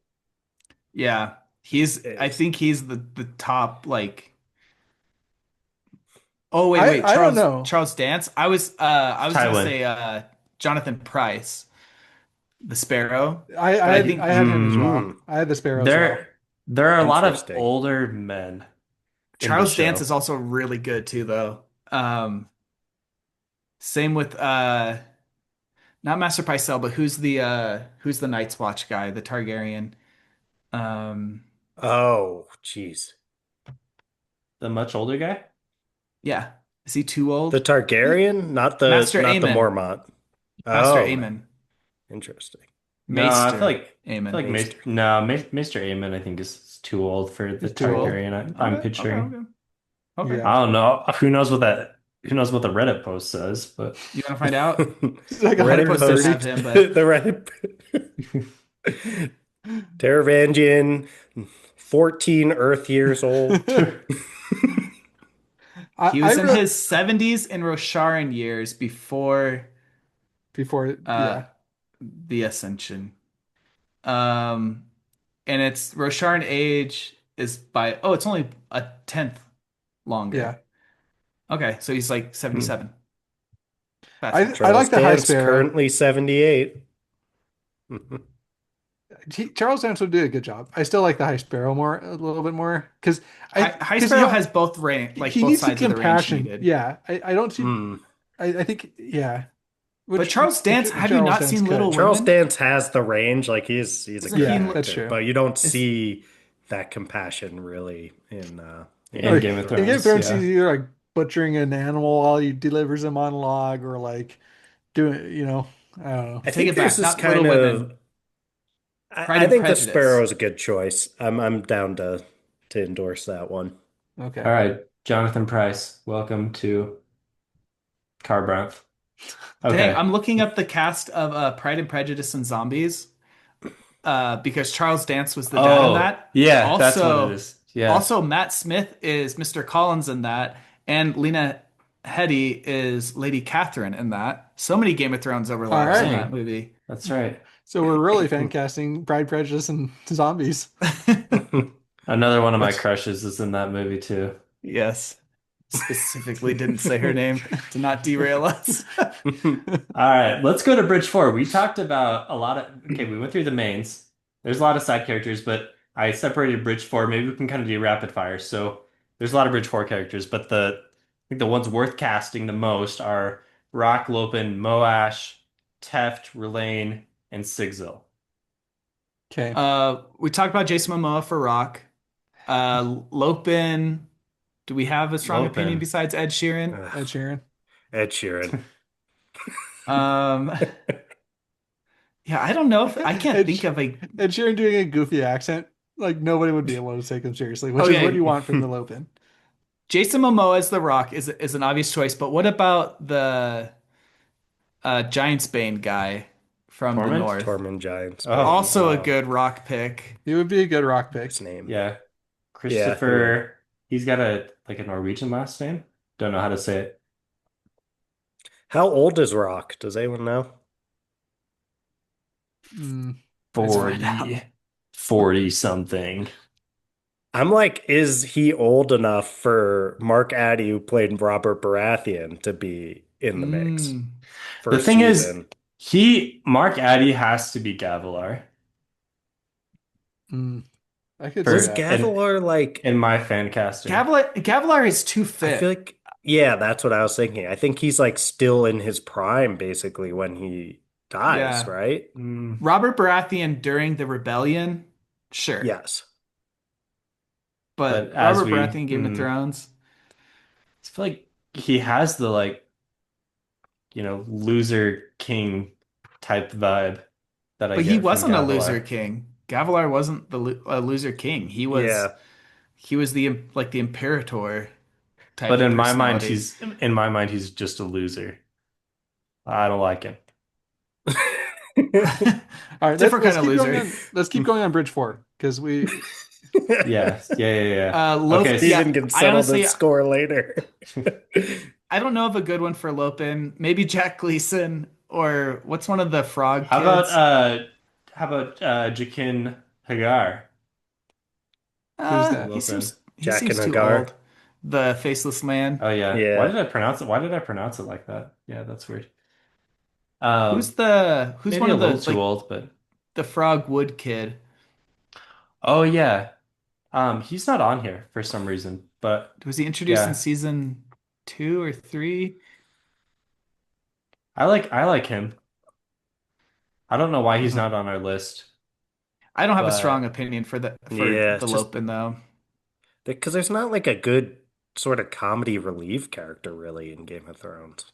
Yeah. I Is. think he's the top like oh wait, I don't know. Charles Dance. I was gonna Tywin. say Jonathan Pryce, the Sparrow. I But I had think I had him as well. Mm, I had the Sparrow as well. There are a lot of interesting. older men in the Charles Dance is show. also really good too though. Same with not Master Pycelle, but who's the Night's Watch guy, the Targaryen. Um Oh, jeez. The much older guy? yeah. Is he too The old? Targaryen, Master not the Aemon. Mormont. Master Oh, Aemon. interesting. No, Maester I feel Aemon. like Maester. Mr. Aemon, I think is too old for the He's too old. Targaryen I'm Okay, picturing. okay. Yeah. I don't know. Who knows what the Reddit post says, but You want to find out? It's like Reddit 130. post post. have him, but The Reddit. Taravangian, 14 Earth years old. he I was in really his 70s and Rosharan years before uh the Ascension. Um and it's Rosharan age is by it's only a tenth longer. yeah. Okay, so he's like Hmm. 77. I Fast. I like Charles the High Dance, Sparrow. currently 78. Charles Dance would do a good job. I still like the High Sparrow more a little bit more because High because Sparrow has both range, like he both needs some sides of the range compassion. needed. Yeah, I don't see. Hmm. I think yeah. But Charles Dance, have you Charles not Dance seen could. Little Charles Women? Dance has the range, like he's a Isn't he Yeah, in, that's character, true. but you don't is, see that compassion really in in Like, Game of in Game of Thrones, Thrones, yeah. he's either like butchering an animal while he delivers a monologue, or like doing, I don't know. I take think it there's back, this not Little kind of Women, Pride I and think the Sparrow Prejudice. is a good choice. I'm down to endorse that one. Okay. All right, Jonathan Price, welcome to Carbranth. Dang, Okay. I'm looking up the cast of Pride and Prejudice and Zombies because Charles Dance was the dad in Oh, that. yeah, that's what it Also, is. Yeah, also Matt Smith is Mr. Collins in that, and Lena Headey is Lady Catherine in that. So many Game of Thrones All overlaps in right. that movie. that's right. So we're really fan casting Pride, Prejudice, and Zombies. Another one of my Which crushes is in that movie too. Yes. Specifically didn't say her name to not derail us. All right, let's go to Bridge 4. We talked about a lot of, okay, we went through the mains. There's a lot of side characters, but I separated Bridge 4. Maybe we can kind of do rapid fire. So there's a lot of Bridge 4 characters, but I think the ones worth casting the most are Rock, Lopin, Moash, Teft, Relaine, and Sigzil. okay. We talked about Jason Momoa for Rock. Lopin, do we have a strong opinion Lopin. besides Ed Sheeran? Ed Sheeran. Ed Sheeran. Um, yeah, I don't know if I can't think of a. Ed Sheeran doing a goofy accent. Like nobody would be able to take him seriously, which is Okay. what you want from the Lopin. Jason Momoa as The Rock is an obvious choice, but what about the Giantsbane guy from the Tormund? north? Tormund Giants. Oh. Also a wow. good Rock pick. He would be a good rock pick. His name. Yeah. Christopher, he's got like a Norwegian last name. Don't know how to say it. How old is Rock? Does anyone know? Mm, Let's find out. 40 something. I'm like, is he old enough for Mark Addy, who played Robert Baratheon, to be in the mix? Mm. The First thing is, season. Mark Addy has to be Gavilar mm, I could see Was for that. Gavilar like, in my fan casting. Gavilar is too I feel fit. like, yeah, that's what I was thinking. I think he's like still in his prime basically when he dies, Yeah. right? Mm, Robert Baratheon during the rebellion, sure. Yes. But but as Robert we, Baratheon, Game of Thrones, I feel like he has the like, loser king type vibe that I but he get from wasn't a loser Gavilar. king. Gavilar wasn't a loser king. Yeah. He was the like the imperator type But of personality. in my mind he's just a loser. I don't like him. All right, Different kind let's of keep going loser. on. Let's keep going on Bridge 4 because we. Yes. Yeah. Okay. Lope, Steven yeah, can I settle honestly the score later. I don't know of a good one for Lopin. Maybe Jack Gleason or what's one of the frog How about kids? Jakin Hagar Who's for that? Lopin? He Jack and seems too Hagar. old. The faceless man. Oh yeah. Yeah. Why did I pronounce it like that? Yeah, that's weird. Who's one Maybe a of little the too like old, but the frog wood kid? oh yeah. He's not on here for some reason, but Was he introduced in yeah, season 2 or 3? I like him. I don't know why he's Uh, not on our list, I don't have a strong but opinion for Yeah, the just Lopin though. because there's not like a good sort of comedy relief character really in Game of Thrones,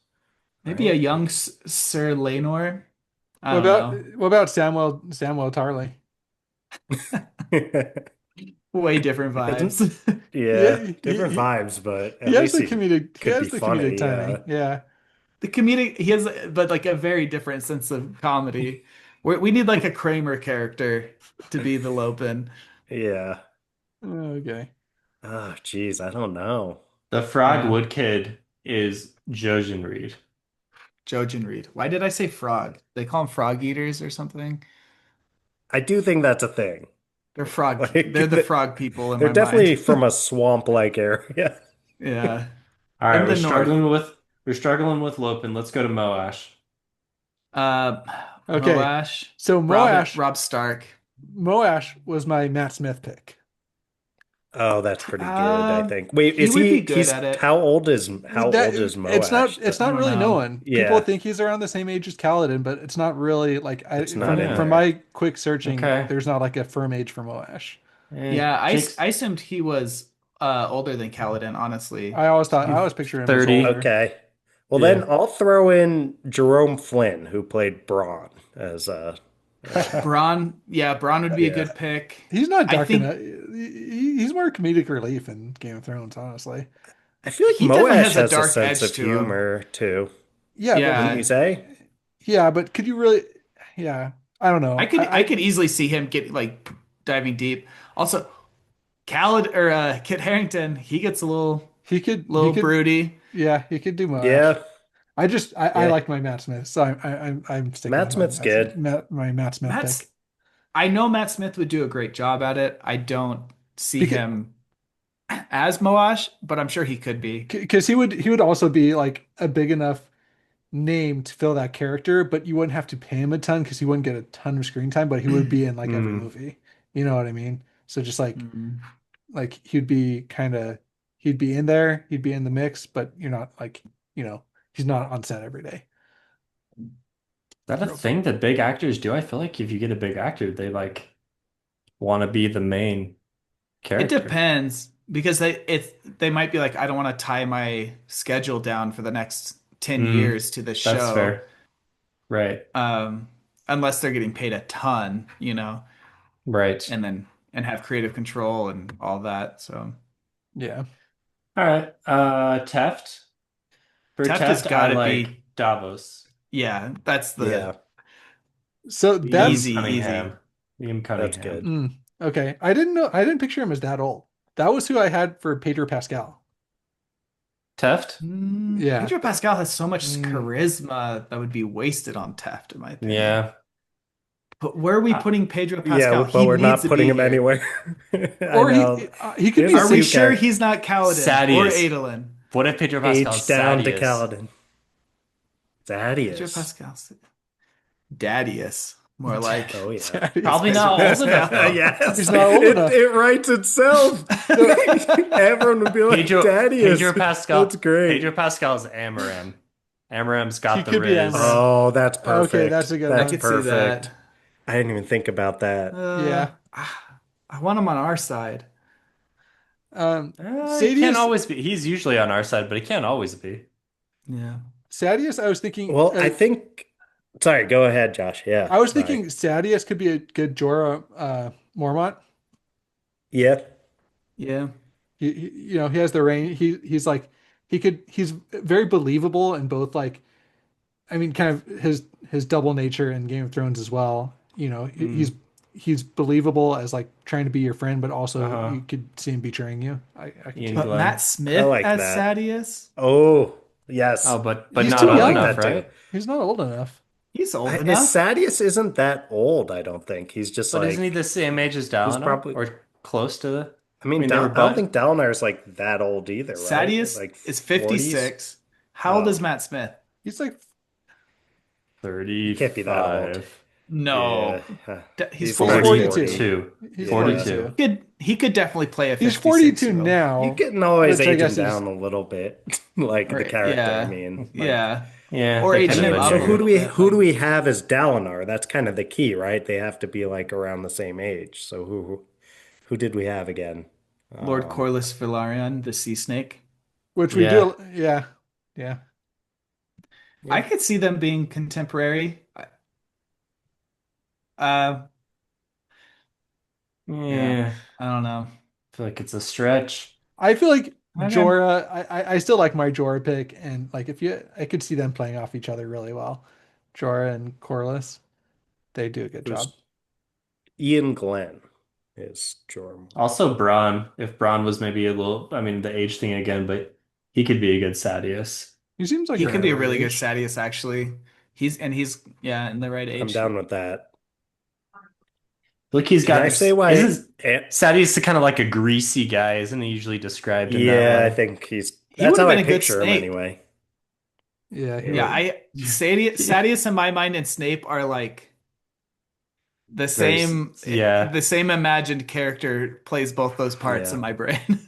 Maybe a right? young Like Sir Laenor. I don't know. What about Samuel Tarly? Way different Isn't vibes. Yeah, yeah, different vibes, but he at has least the he comedic could be funny. timing. Yeah. The comedic he has but like a very different sense of comedy. We need like a Kramer character to be the Lopin. Yeah. Okay. Oh, geez, I don't know. the Frog Yeah. Wood Kid is Jojen Reed. Jojen Reed. Why did I say frog? They call them frog eaters or something. I do think that's a thing. They're Like the frog people in they're my mind. definitely from a swamp-like area. Yeah. All right, In the north. we're struggling with Lopin. Let's go to Moash. Uh Okay. Moash, So Rob Stark. Moash was my Matt Smith pick. Oh, that's pretty good, I think. Wait, He is would be he good he's at it. how old is Moash? It's I not don't really know. known. People Yeah, think he's around the same age as Kaladin, but it's not really like it's Oh not in yeah. from there. my quick searching, Okay. there's not like a firm age for Moash. Yeah, Jake's I assumed he was older than Kaladin, honestly. I he's always picture him as 30. older. Okay. Well, then Yeah. I'll throw in Jerome Flynn, who played Braun as Braun would be a yeah. good pick. He's not I dark think enough. He's more comedic relief in Game of Thrones, honestly. I feel like he definitely Moash has a has a dark sense edge of to him. humor too, Yeah, but wouldn't you Yeah. say? yeah, but could you really? Yeah, I don't know. I could easily see him get like diving deep. Also, Kit Harington, he gets a he little could broody. yeah he could do Moash. Yeah, I yeah. like my Matt Smith, so I'm sticking Matt with my Smith's good. Matt Smith Matt's pick I know Matt Smith would do a great job at it. I don't see because him as Moash, but I'm sure he could be. he would also be like a big enough name to fill that character, but you wouldn't have to pay him a ton because he wouldn't get a ton of screen time, but he would be in like every Mm. movie. You know what I mean? So just Mhm. like he'd be he'd be in there, he'd be in the mix, but you're not like, he's not on set every day. Is that a thing that big actors do? I feel like if you get a big actor, they like want to be the main It character. depends because they might be like, I don't want to tie my schedule down for the next 10 Mm, years to the that's show. fair. Right. Um, unless they're getting paid a ton, Right. and have creative control and all that. So Yeah. All right. Teft. For Teft has Teft, I got to like be, Davos. yeah, that's the Yeah, So Liam easy, easy. Cunningham. Liam that's Cunningham. good. okay. I didn't picture him as that old. That was who I had for Pedro Pascal. Teft? Yeah. Pedro Pascal has so much Mm. charisma that would be wasted on Taft, in my opinion. Yeah. But where are we Uh, putting Pedro Yeah, Pascal? but He we're needs not to putting be him here. anywhere. I Or know. he could be There's Are we two sure guys. he's not Kaladin or Sadius. Adolin? What if Pedro Pascal's Age down to Sadius? Kaladin. Pedro Thaddeus. Pascal. Daddius. More like. Oh yeah. Probably Pedro not old enough Pascal. though. Yes, He's not old enough. it writes itself. Everyone would be like, Pedro Thaddeus. Pascal. That's great. Pedro Pascal's Amaram. Amaram's He got the could be riz. Amaram. Oh, that's perfect. Okay, that's a good That's I one. could see perfect. that. I didn't even think about that. Yeah. I want him on our side. He can't Sadius, always be. He's usually on our side, but he can't always be. Yeah. Sadius, I was thinking. Well, I think. Sorry, go ahead, Josh. Yeah, I was sorry. thinking Sadius could be a good Jorah Mormont. Yeah, Yeah. He he has the range. He's like he's very believable in both, like, I mean, kind of his double nature in Game of Thrones as well. He's believable as like trying to be your friend, but also Uh-huh. you could see him betraying you. I could Ian see But Glenn. Matt I Smith like as that. Sadius? Oh, yes. Oh, but He's not too old young. enough, That too. right? He's not old enough. He's old Is enough. Sadius isn't that old, I don't think. He's just But like, isn't he the same age as Dalinar? probably- Or close to the? I mean, they were I don't bud. think Dalinar's like that old either, right? Sadius Like is 40s? 56. How old Oh. is Matt Smith? He's like 35. can't be that old. No. Yeah. He's He's 42. 42. He's 42. He could definitely play a He's 56 42 year old. now. You can always which I age him guess is- down a little bit, like the Right, character. yeah. I mean, Yeah. Yeah. Or they age kind of him up. So linear. who do we have as Dalinar? That's kind of the key, right? They have to be like around the same age. So who did we have again? Lord Corlys Velaryon, the sea snake. which we Yeah. do. Yeah. Yeah. I could see them being contemporary. Uh, Yeah. I don't know. I feel like it's a stretch. I feel like Okay. Jorah, I still like my Jorah pick, and like I could see them playing off each other really well. Jorah and Corlys, they do a good Who's- job. Ian Glenn is Jorm. Also, Bronn. If Bronn was maybe a little, I mean, the age thing again, but he could be a good Sadius. He seems like He the could be a right really good age. Sadius, actually. He's in the right I'm age. down with that. Look, he's Can got. I say why? Isn't Eh, Sadius kind of like a greasy guy? Isn't he usually described in yeah, that I way? think he's. He That's would've how I been a good picture him Snape. anyway. Yeah. Yeah, Sadius in my mind and Snape are like the Very same. yeah. The same imagined character plays both those parts Yeah. in my brain.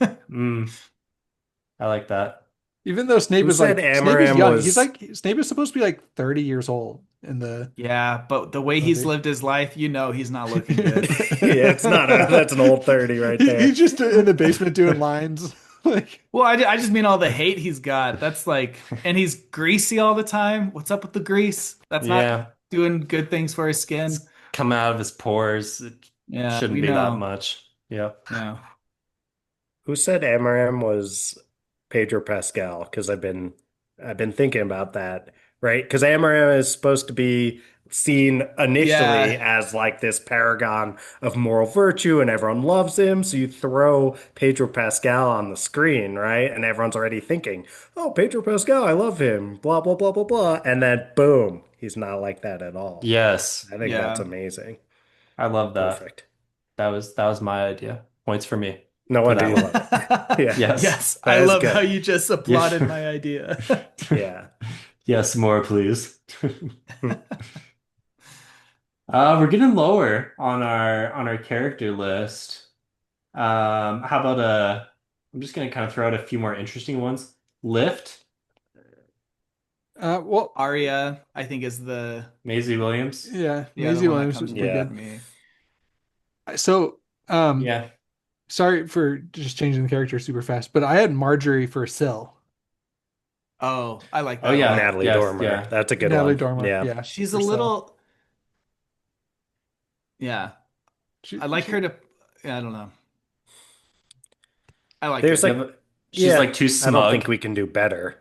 I like that. Even though Snape Who is like said Snape is Amaram young, was- he's like Snape is supposed to be like 30 years old in the. Yeah, but the way he's lived his life, he's not looking good. Yeah, it's not. That's an old 30 right there. He's just in the basement doing lines. Like, Well, I just mean all the hate he's got. That's like, and he's greasy all the time. What's up with the grease? That's Yeah. not doing good things for his skin. Coming out of his pores. It Yeah, shouldn't we be know. that much. Yep. Yeah. Who said Amaram was Pedro Pascal? Because I've been thinking about that, right? Because Amaram is supposed to be seen initially Yeah. as like this paragon of moral virtue, and everyone loves him. So you throw Pedro Pascal on the screen, right? And everyone's already thinking, "Oh, Pedro Pascal, I love him." Blah blah blah blah blah, and then boom, he's not like that at all. Yes. I think Yeah. that's amazing. I love that. Perfect. That was my idea. Points for me. No For wonder that you one. love it. Yeah. Yes. Yes, That I is love good. how you just applauded my idea. Yeah. Yes, more, please. We're getting lower on our character list. How about I'm just gonna kind of throw out a few more interesting ones. Lift, well, Arya, I think, is the Maisie Williams. yeah, the Maisie one that Williams comes would to be Yeah. good. me. So, Yeah. sorry for just changing the character super fast, but I had Marjorie for Syl. Oh, I like that. Oh, yeah. one. Natalie Yes, Dormer. yeah. That's a good Natalie one. Dormer. Yeah. Yeah, She's for a Syl. little. Yeah, She- I like she- her to. Yeah, I don't know. I like There's her. like, Yeah, but she's yeah, like too I don't smug. think we can do better.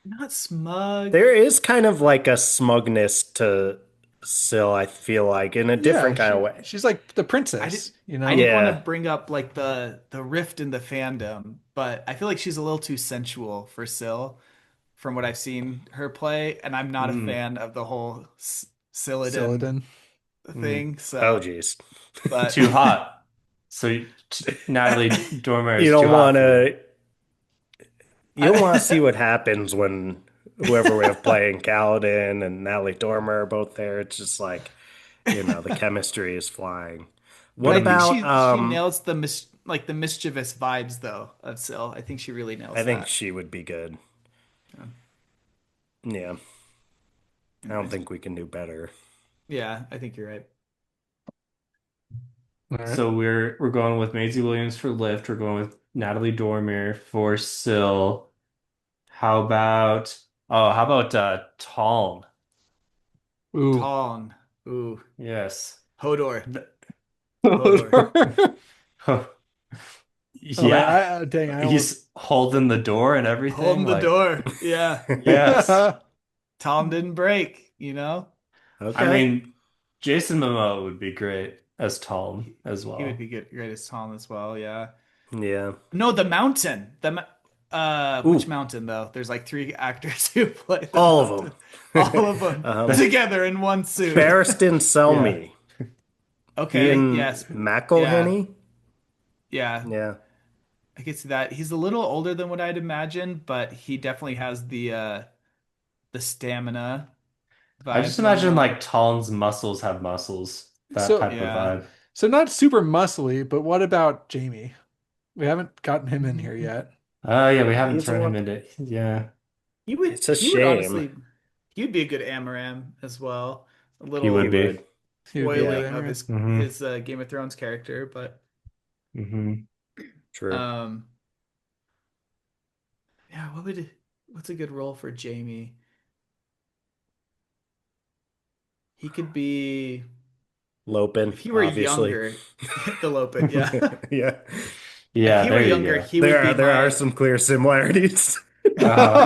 Not smug. There is kind of like a smugness to Syl, I feel like, in a Yeah, different kind of way. she's like the I did princess, you I know? didn't want to Yeah. bring up like the rift in the fandom, but I feel like she's a little too sensual for Syl from what I've seen her play, and I'm not a Mm, fan of the whole Syllidan Silladin. mm. thing. Oh, So, geez. but Too hot. So Natalie Dormer You is too don't hot want for you. to. You don't want to see what happens when whoever we have playing Kaladin and Natalie Dormer are both there. It's just like, the chemistry is flying. but What I think about she nails the mischievous vibes though of Syl. I think she really I nails think that. she would be good. Yeah. Yeah. I don't Anyways, think we can do better. yeah, I think you're right. All right. So we're going with Maisie Williams for Lift. We're going with Natalie Dormer for Syl. How about Talm? Ooh. Tong, ooh, Yes. Hodor, Th- Hodor. Oh man, Yeah. dang, I almost. He's holding the door and everything. Holding the Like, door. Yeah. yes. Tom didn't break, you know? I Okay. mean, Jason Momoa would be great as Talm as He would well. be good, great as Tom as well, yeah. Yeah. No, the mountain. Which Ooh, mountain though? There's like three actors who play the all of mountain. All of them. them together in one suit. Barristan Yeah. Selmy. Okay, Ian yes. Yeah. McElhenney. Yeah. Yeah. I can see that. He's a little older than what I'd imagine, but he definitely has the stamina I just vibe going imagine on. like Talm's muscles have muscles. That So, type of Yeah. vibe. so not super muscly, but what about Jamie? We haven't gotten him in here yet. Oh yeah, we haven't He's a thrown him lot. into yeah. It's a He would shame. honestly he'd be a good Amaram as well. A He He would little be. would. He would be a good Yeah. foiling of Amaranth. Hmm. his Game of Thrones character, but Hmm. True. um yeah, what's a good role for Jamie? He could be Lopin, if he were obviously. younger, the Lopin, yeah. Yeah. If Yeah, he were there you younger, go. he would be There are my some clear similarities. Uh-huh.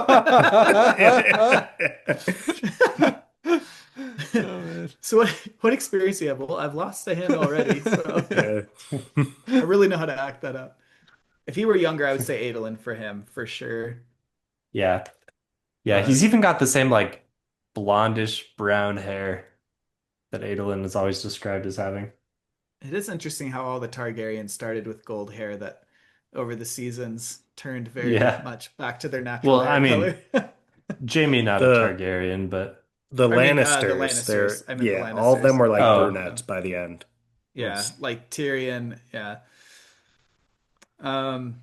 Oh man. So what experience do you have? Well, I've lost to him already, so Yeah. I really know how to act that up. If he were younger, I would say Adolin for him for sure. Yeah. Yeah, he's But even got the same like blondish brown hair that Adolin is always described as having. it is interesting how all the Targaryens started with gold hair that over the seasons turned very Yeah. much back to their natural Well, I hair color. mean, Jamie not a The Targaryen, but the I mean, the Lannisters, Lannisters. I meant the all of them Lannisters. were like oh, brunettes by the end. Yeah, It's like Tyrion. Yeah. Um,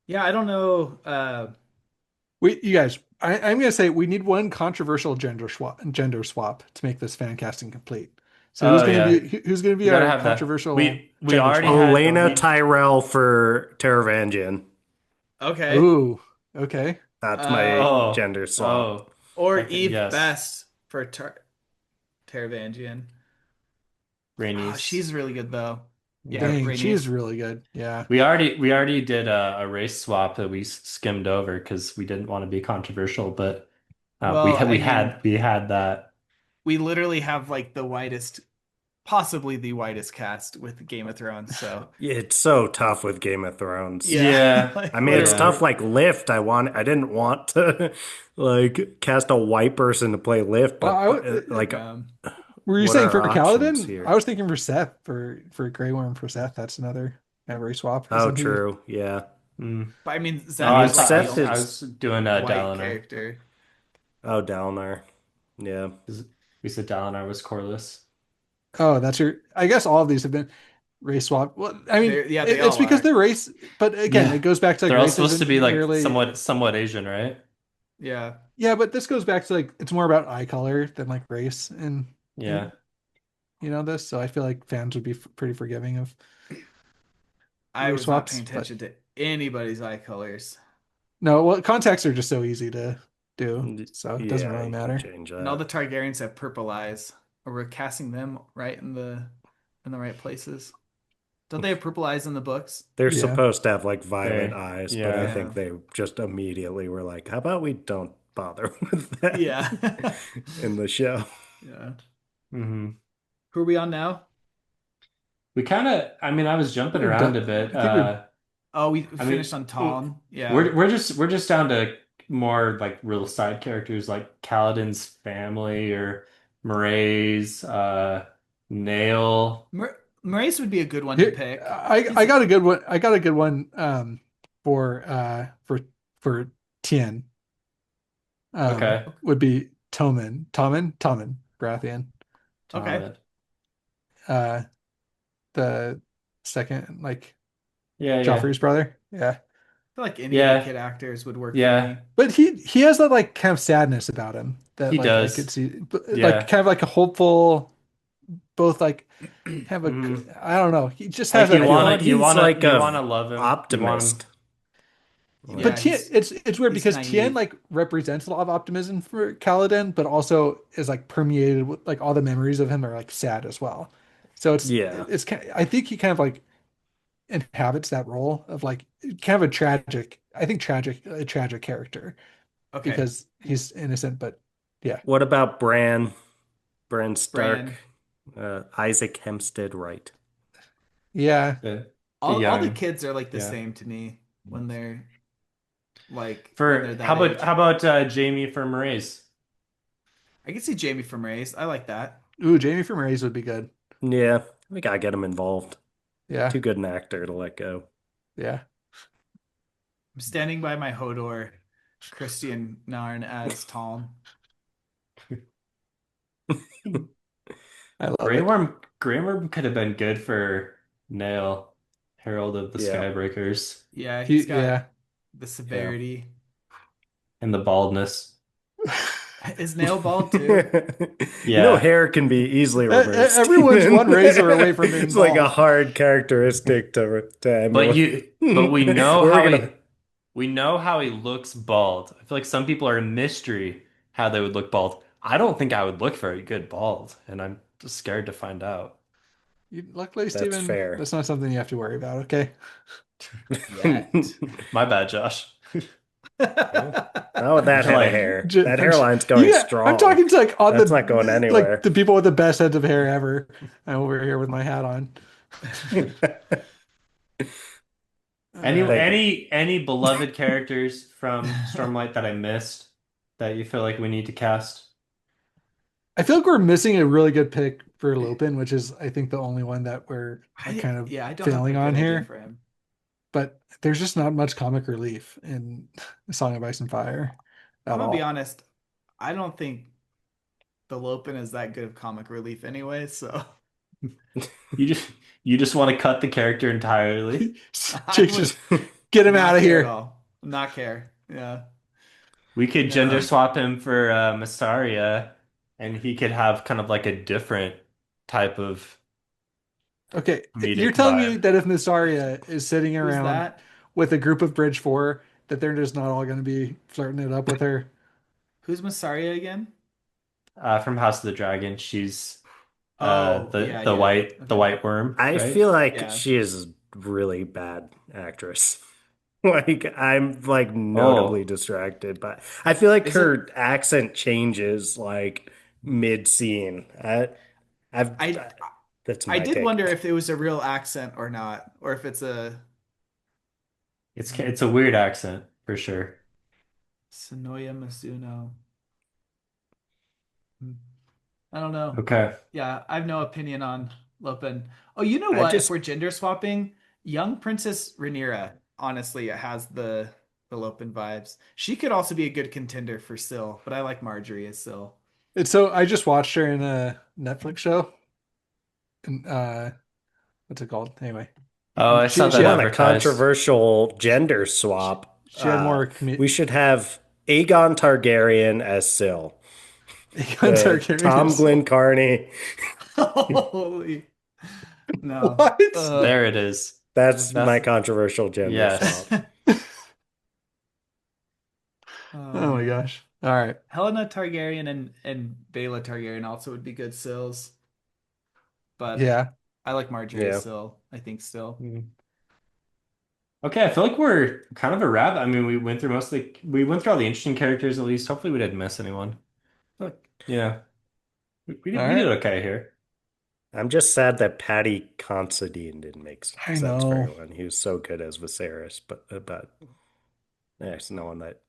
yeah, I don't know. You guys, I'm gonna say we need one controversial gender swap to make this fan casting complete. So oh yeah. who's gonna be We gotta our have that. controversial We gender already swap? had Olenna we Tyrell for Taravangian. Okay. Ooh, okay. That's my Um, oh gender swap. oh or okay, Eve yes. Best for Taravangian. Oh, Rhaenys. she's really good though. Yeah, Yeah. Dang, she's Rhaenys. really good. Yeah. We already did a race swap that we skimmed over because we didn't want to be controversial, but Well, I mean, we had that. we literally have like the widest, possibly the widest cast with Game of Thrones. So It's so tough with Game of Thrones. yeah, Yeah. I like mean, it's Yeah. tough whatever. like Lift. I didn't want to like cast a white person to play Lift, Well, but like Um, were you what saying are for our options Kaladin? here? I was thinking for Seth for Grey Worm for Seth. That's another race swap. Oh, Isn't he? true. Yeah. Mm. but I mean, No, Zeth I mean, is like the Seth only I was is, doing white Dalinar character. oh, Dalinar. Yeah. 'cause we said Dalinar was Corlys. Oh, that's your. I guess all of these have been race swap. Well, I mean, Yeah, they it's all because are. they're race. But again, it Yeah. goes back to like They're all race supposed to be isn't like really. somewhat Asian, right? Yeah, Yeah, but this goes back to like it's more about eye color than like race and Yeah. this. So I feel like fans would be pretty forgiving of I race was not swaps. paying But attention to anybody's eye colors. no, well, contacts are just so easy to do, so it doesn't Yeah, really you can matter. change And all that. the Targaryens have purple eyes, or we're casting them right in the right places. Don't they have purple eyes in the books? They're Yeah. supposed to have like violet They eyes, but I yeah. Yeah. think they just immediately were like, how about we don't bother with that Yeah. in the show? Yeah. Hmm. Who are we on now? We kind of, I mean, I was jumping We're around done. a bit. I think we're Oh, we I mean, finished on w- Talon. Yeah. we're just down to more like real side characters like Kaladin's family or Mraize, Nail. Maurice would be a good one to here. pick. I He's got a good one. I got a good one for Tien. Okay, Would be Tommen Baratheon. okay. Talmud. Uh, the second like Yeah, yeah, Joffrey's brother. Yeah. I feel like any of the yeah, kid actors would work for yeah. me. But he has that like kind of sadness about him that He like I could does. see like Yeah. kind of like a hopeful both like have a Hmm. I don't know. He just has Like that you I feeling. thought wanna, you he's wanna, like you a wanna love him. You want him. optimist. But Yeah, Like, Tien, it's weird he's because Tien naive. like represents a lot of optimism for Kaladin, but also is like permeated with like all the memories of him are like sad as well. So yeah, it's kind I think he kind of like inhabits that role of like kind of a tragic, I think a tragic character Okay. because he's innocent, but yeah. what about Bran Stark, Bran. Isaac Hempstead Wright? Yeah. The All the young. kids are like the Yeah. same to me when they're when they're For that age. how about Jamie for Mraize? I can see Jamie from Raised. I like that. Ooh, Jamie from Rays would be good. Yeah, we gotta get him involved. Yeah. Too good an actor to let go. Yeah. I'm standing by my Hodor, Christian Narn as Talon. I love Grey it. Worm, Grey Worm could have been good for Nail, Herald of the Yeah. Skybreakers, Yeah, he's got Yeah. the Yeah. severity. and the baldness. Is Nail bald too? Yeah, Hair can be easily reversed. Everyone's one razor away from being It's like a bald. hard characteristic to but emulate. you, but we know We're how gonna. we know how he looks bald. I feel like some people are a mystery how they would look bald. I don't think I would look very good bald, and I'm just scared to find out. Luckily, That's Steven, fair. that's not something you have to worry about, okay? Yet. My bad, Josh. Not with that head of Like, hair. That I'm, hairline's going I'm strong. talking to like on That's not going the like anywhere. the people with the best heads of hair ever. I'm over here with my hat on. any Uh, Like, any beloved characters from Stormlight that I missed that you feel like we need to cast? I feel like we're missing a really good pick for Lopin, which is I think the only one that we're like kind of Yeah, I don't have a failing on good idea here. for him. But there's just not much comic relief in Song of Ice and Fire I'm at gonna be all. honest. I don't think the Lopin is that good of comic relief anyway, so You just you just want to cut the character entirely. I Jake, would just get him out not of care at here. all. Not care. Yeah. We could gender No. swap him for Massaria, and he could have kind of like a different type of Okay, you're comedic telling me vibe. that if Nasaria is sitting Who's around that? with a group of Bridge Four, that they're just not all going to be flirting it up with her? Who's Massaria again? From House of the Dragon. She's Oh, yeah, the yeah. Okay. white worm, I right? feel like Yeah. she is a really bad actress. Like I'm like notably Oh, distracted, but I feel like Is it her accent changes like mid scene. I've I that's I my did take. wonder if it was a real accent or not, or if it's a it's a weird accent for sure. Sonoya Masuno. Hmm. I don't know. Okay. Yeah, I have no opinion on Lopin. Oh, you know I what? If just we're gender swapping, young Princess Rhaenyra honestly has the Lopin vibes. She could also be a good contender for Syl, but I like Marjorie as Syl. It's so I just watched her in a Netflix show, and what's it called? Anyway, Oh, I saw she you that had want a advertised. controversial gender swap. she had more We should have Aegon Targaryen as Syl. Tom Targaryen. Glencarney. Holy no. What? There it is. That's my That's controversial gender yes. swap. Oh my Um, gosh! All right, Helena Targaryen and Baela Targaryen also would be good Syls, but yeah. I like Marjorie as Yeah. Syl, I think still. Mm. Okay, I feel like we're kind of a wrap. I mean, we went through all the interesting characters at least. Hopefully we didn't miss anyone. Like, yeah. All We did right. okay here. I'm just sad that Patty Considine didn't make I sense for know. everyone. He was so good as Viserys, but there's no one that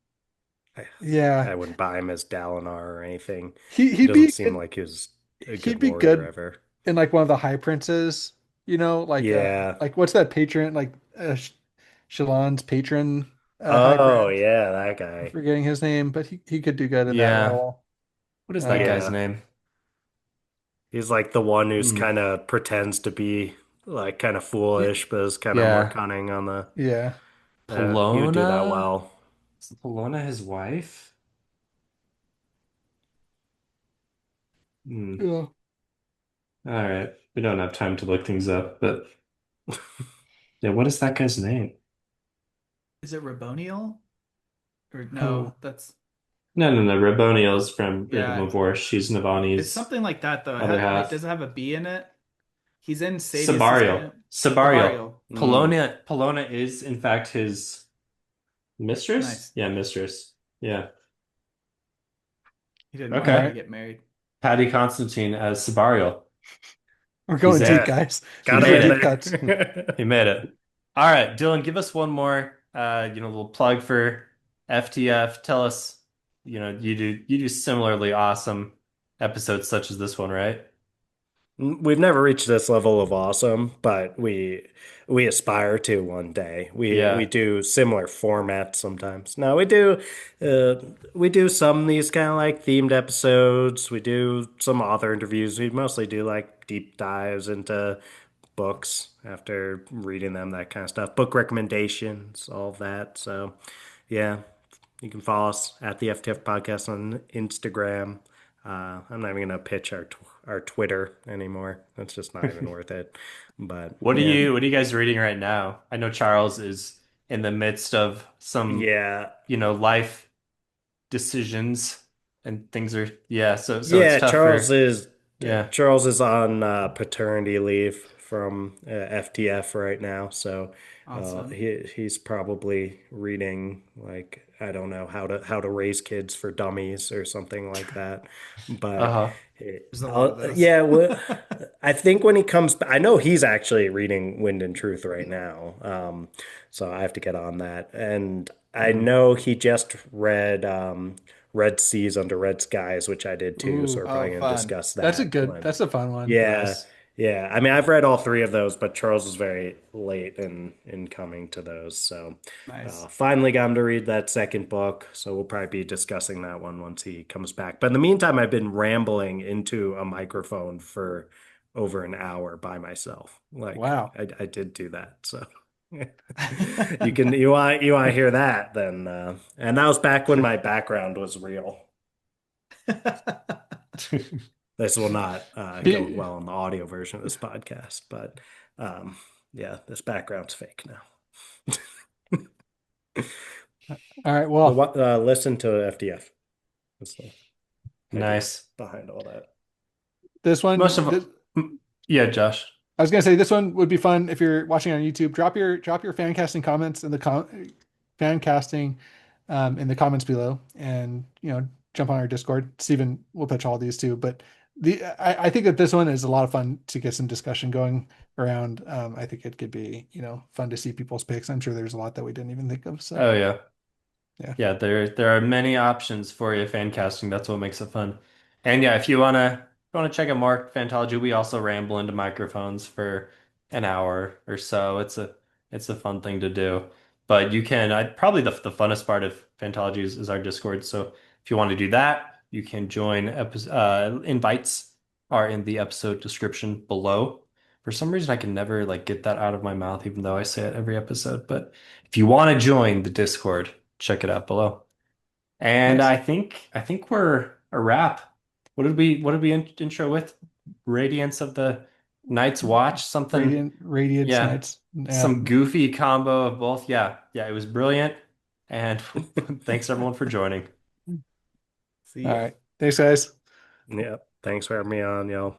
I, Yeah. I wouldn't buy him as Dalinar or anything. He He'd doesn't be seem good. like he was a He'd good be warrior good ever. in like one of the high princes, Yeah. like what's that patron like Shallan's patron high Oh prince. yeah, that I'm guy. forgetting his name, but he could do good in that Yeah. role. What is that guy's Um, Yeah. name? He's like the one who's Hmm. kind of pretends to be like kind of y- foolish, but is kind of more Yeah. cunning on the. yeah. He would do that Polona? well. Is Polona his wife? Hmm. Yeah. All right. We don't have time to look things up, but yeah, what is that guy's name? Is it Raboniel? Or no, Oh, that's No. Raboniel's from Rhythm yeah. of War. She's It's Navani's something like that though. other Wait, half. does it have a B in it? He's in Sadio's Sabariel. camp. Sabariel. Sabariel. Mm. Polona is in fact his mistress? Nice. Yeah, mistress. Yeah. He didn't all want her Okay. to right. get married. Patty Constantine as Sabariel. We're He's going in. deep, Yeah, guys. He got These him are made in deep it. cuts. there. He made it. All right, Dylan, give us one more a little plug for FTF. Tell us, you do similarly awesome episodes such as this one, right? We've never reached this level of awesome, but we aspire to one day. We Yeah. do similar formats sometimes. Now we do some of these kind of like themed episodes. We do some author interviews. We mostly do like deep dives into books after reading them, that kind of stuff. Book recommendations, all of that. So yeah, you can follow us at the FTF Podcast on Instagram. I'm not even gonna pitch our Twitter anymore. That's just not even worth it. But yeah, What are you guys reading right now? I know Charles is in the midst of some, yeah, life decisions and things are, yeah, so it's yeah. tough yeah. Charles is on paternity leave from FTF right now, so Awesome. he's probably reading like I don't know how to raise kids for dummies or something like that. But Uh-huh. There's a lot of those. yeah, I think when he comes, I know he's actually reading Wind and Truth right now, so I have to get on that. And I Hmm. know he just read Red Seas Under Red Skies, which I did too. So Ooh, we're Oh, probably going to fun. discuss that when. that's a fun one. Yeah, Nice. yeah. I mean, I've read all three of those, but Charles is very late in coming to those. So Nice. finally got him to read that second book. So we'll probably be discussing that one once he comes back. But in the meantime, I've been rambling into a microphone for over an hour by myself. Like Wow. I did do that. So you want to hear that then and that was back when my background was real. This will not go He- well in the audio version of this podcast, but um, yeah, this background's fake now. all right. Well, Well, listen to FDF. That's the idea Nice. behind all that. this Most one, of yeah, Josh. I was gonna say this one would be fun if you're watching on YouTube. Drop your fan casting comments in the fan casting in the comments below, and jump on our Discord. Steven will pitch all these too, but I think that this one is a lot of fun to get some discussion going around. I think it could be fun to see people's picks. I'm sure there's a lot that we didn't even think of. So Oh yeah. yeah, Yeah, there are many options for you fan casting. That's what makes it fun. And yeah, if you wanna check out more Fantology, we also ramble into microphones for an hour or so. It's a fun thing to do. But you can probably the funnest part of Fantology is our Discord. So if you want to do that, you can join invites are in the episode description below. For some reason I can never like get that out of my mouth, even though I say it every episode. But if you want to join the Discord, check it out below. And nice. I think we're a wrap. What did we intro with? Radiance of the Night's Watch, something. Radiance Yeah, Nights. Yeah. some goofy combo of both. Yeah, yeah, it was brilliant. And thanks everyone for joining. See All ya. right. Thanks, guys. Yeah. Thanks for having me on, y'all.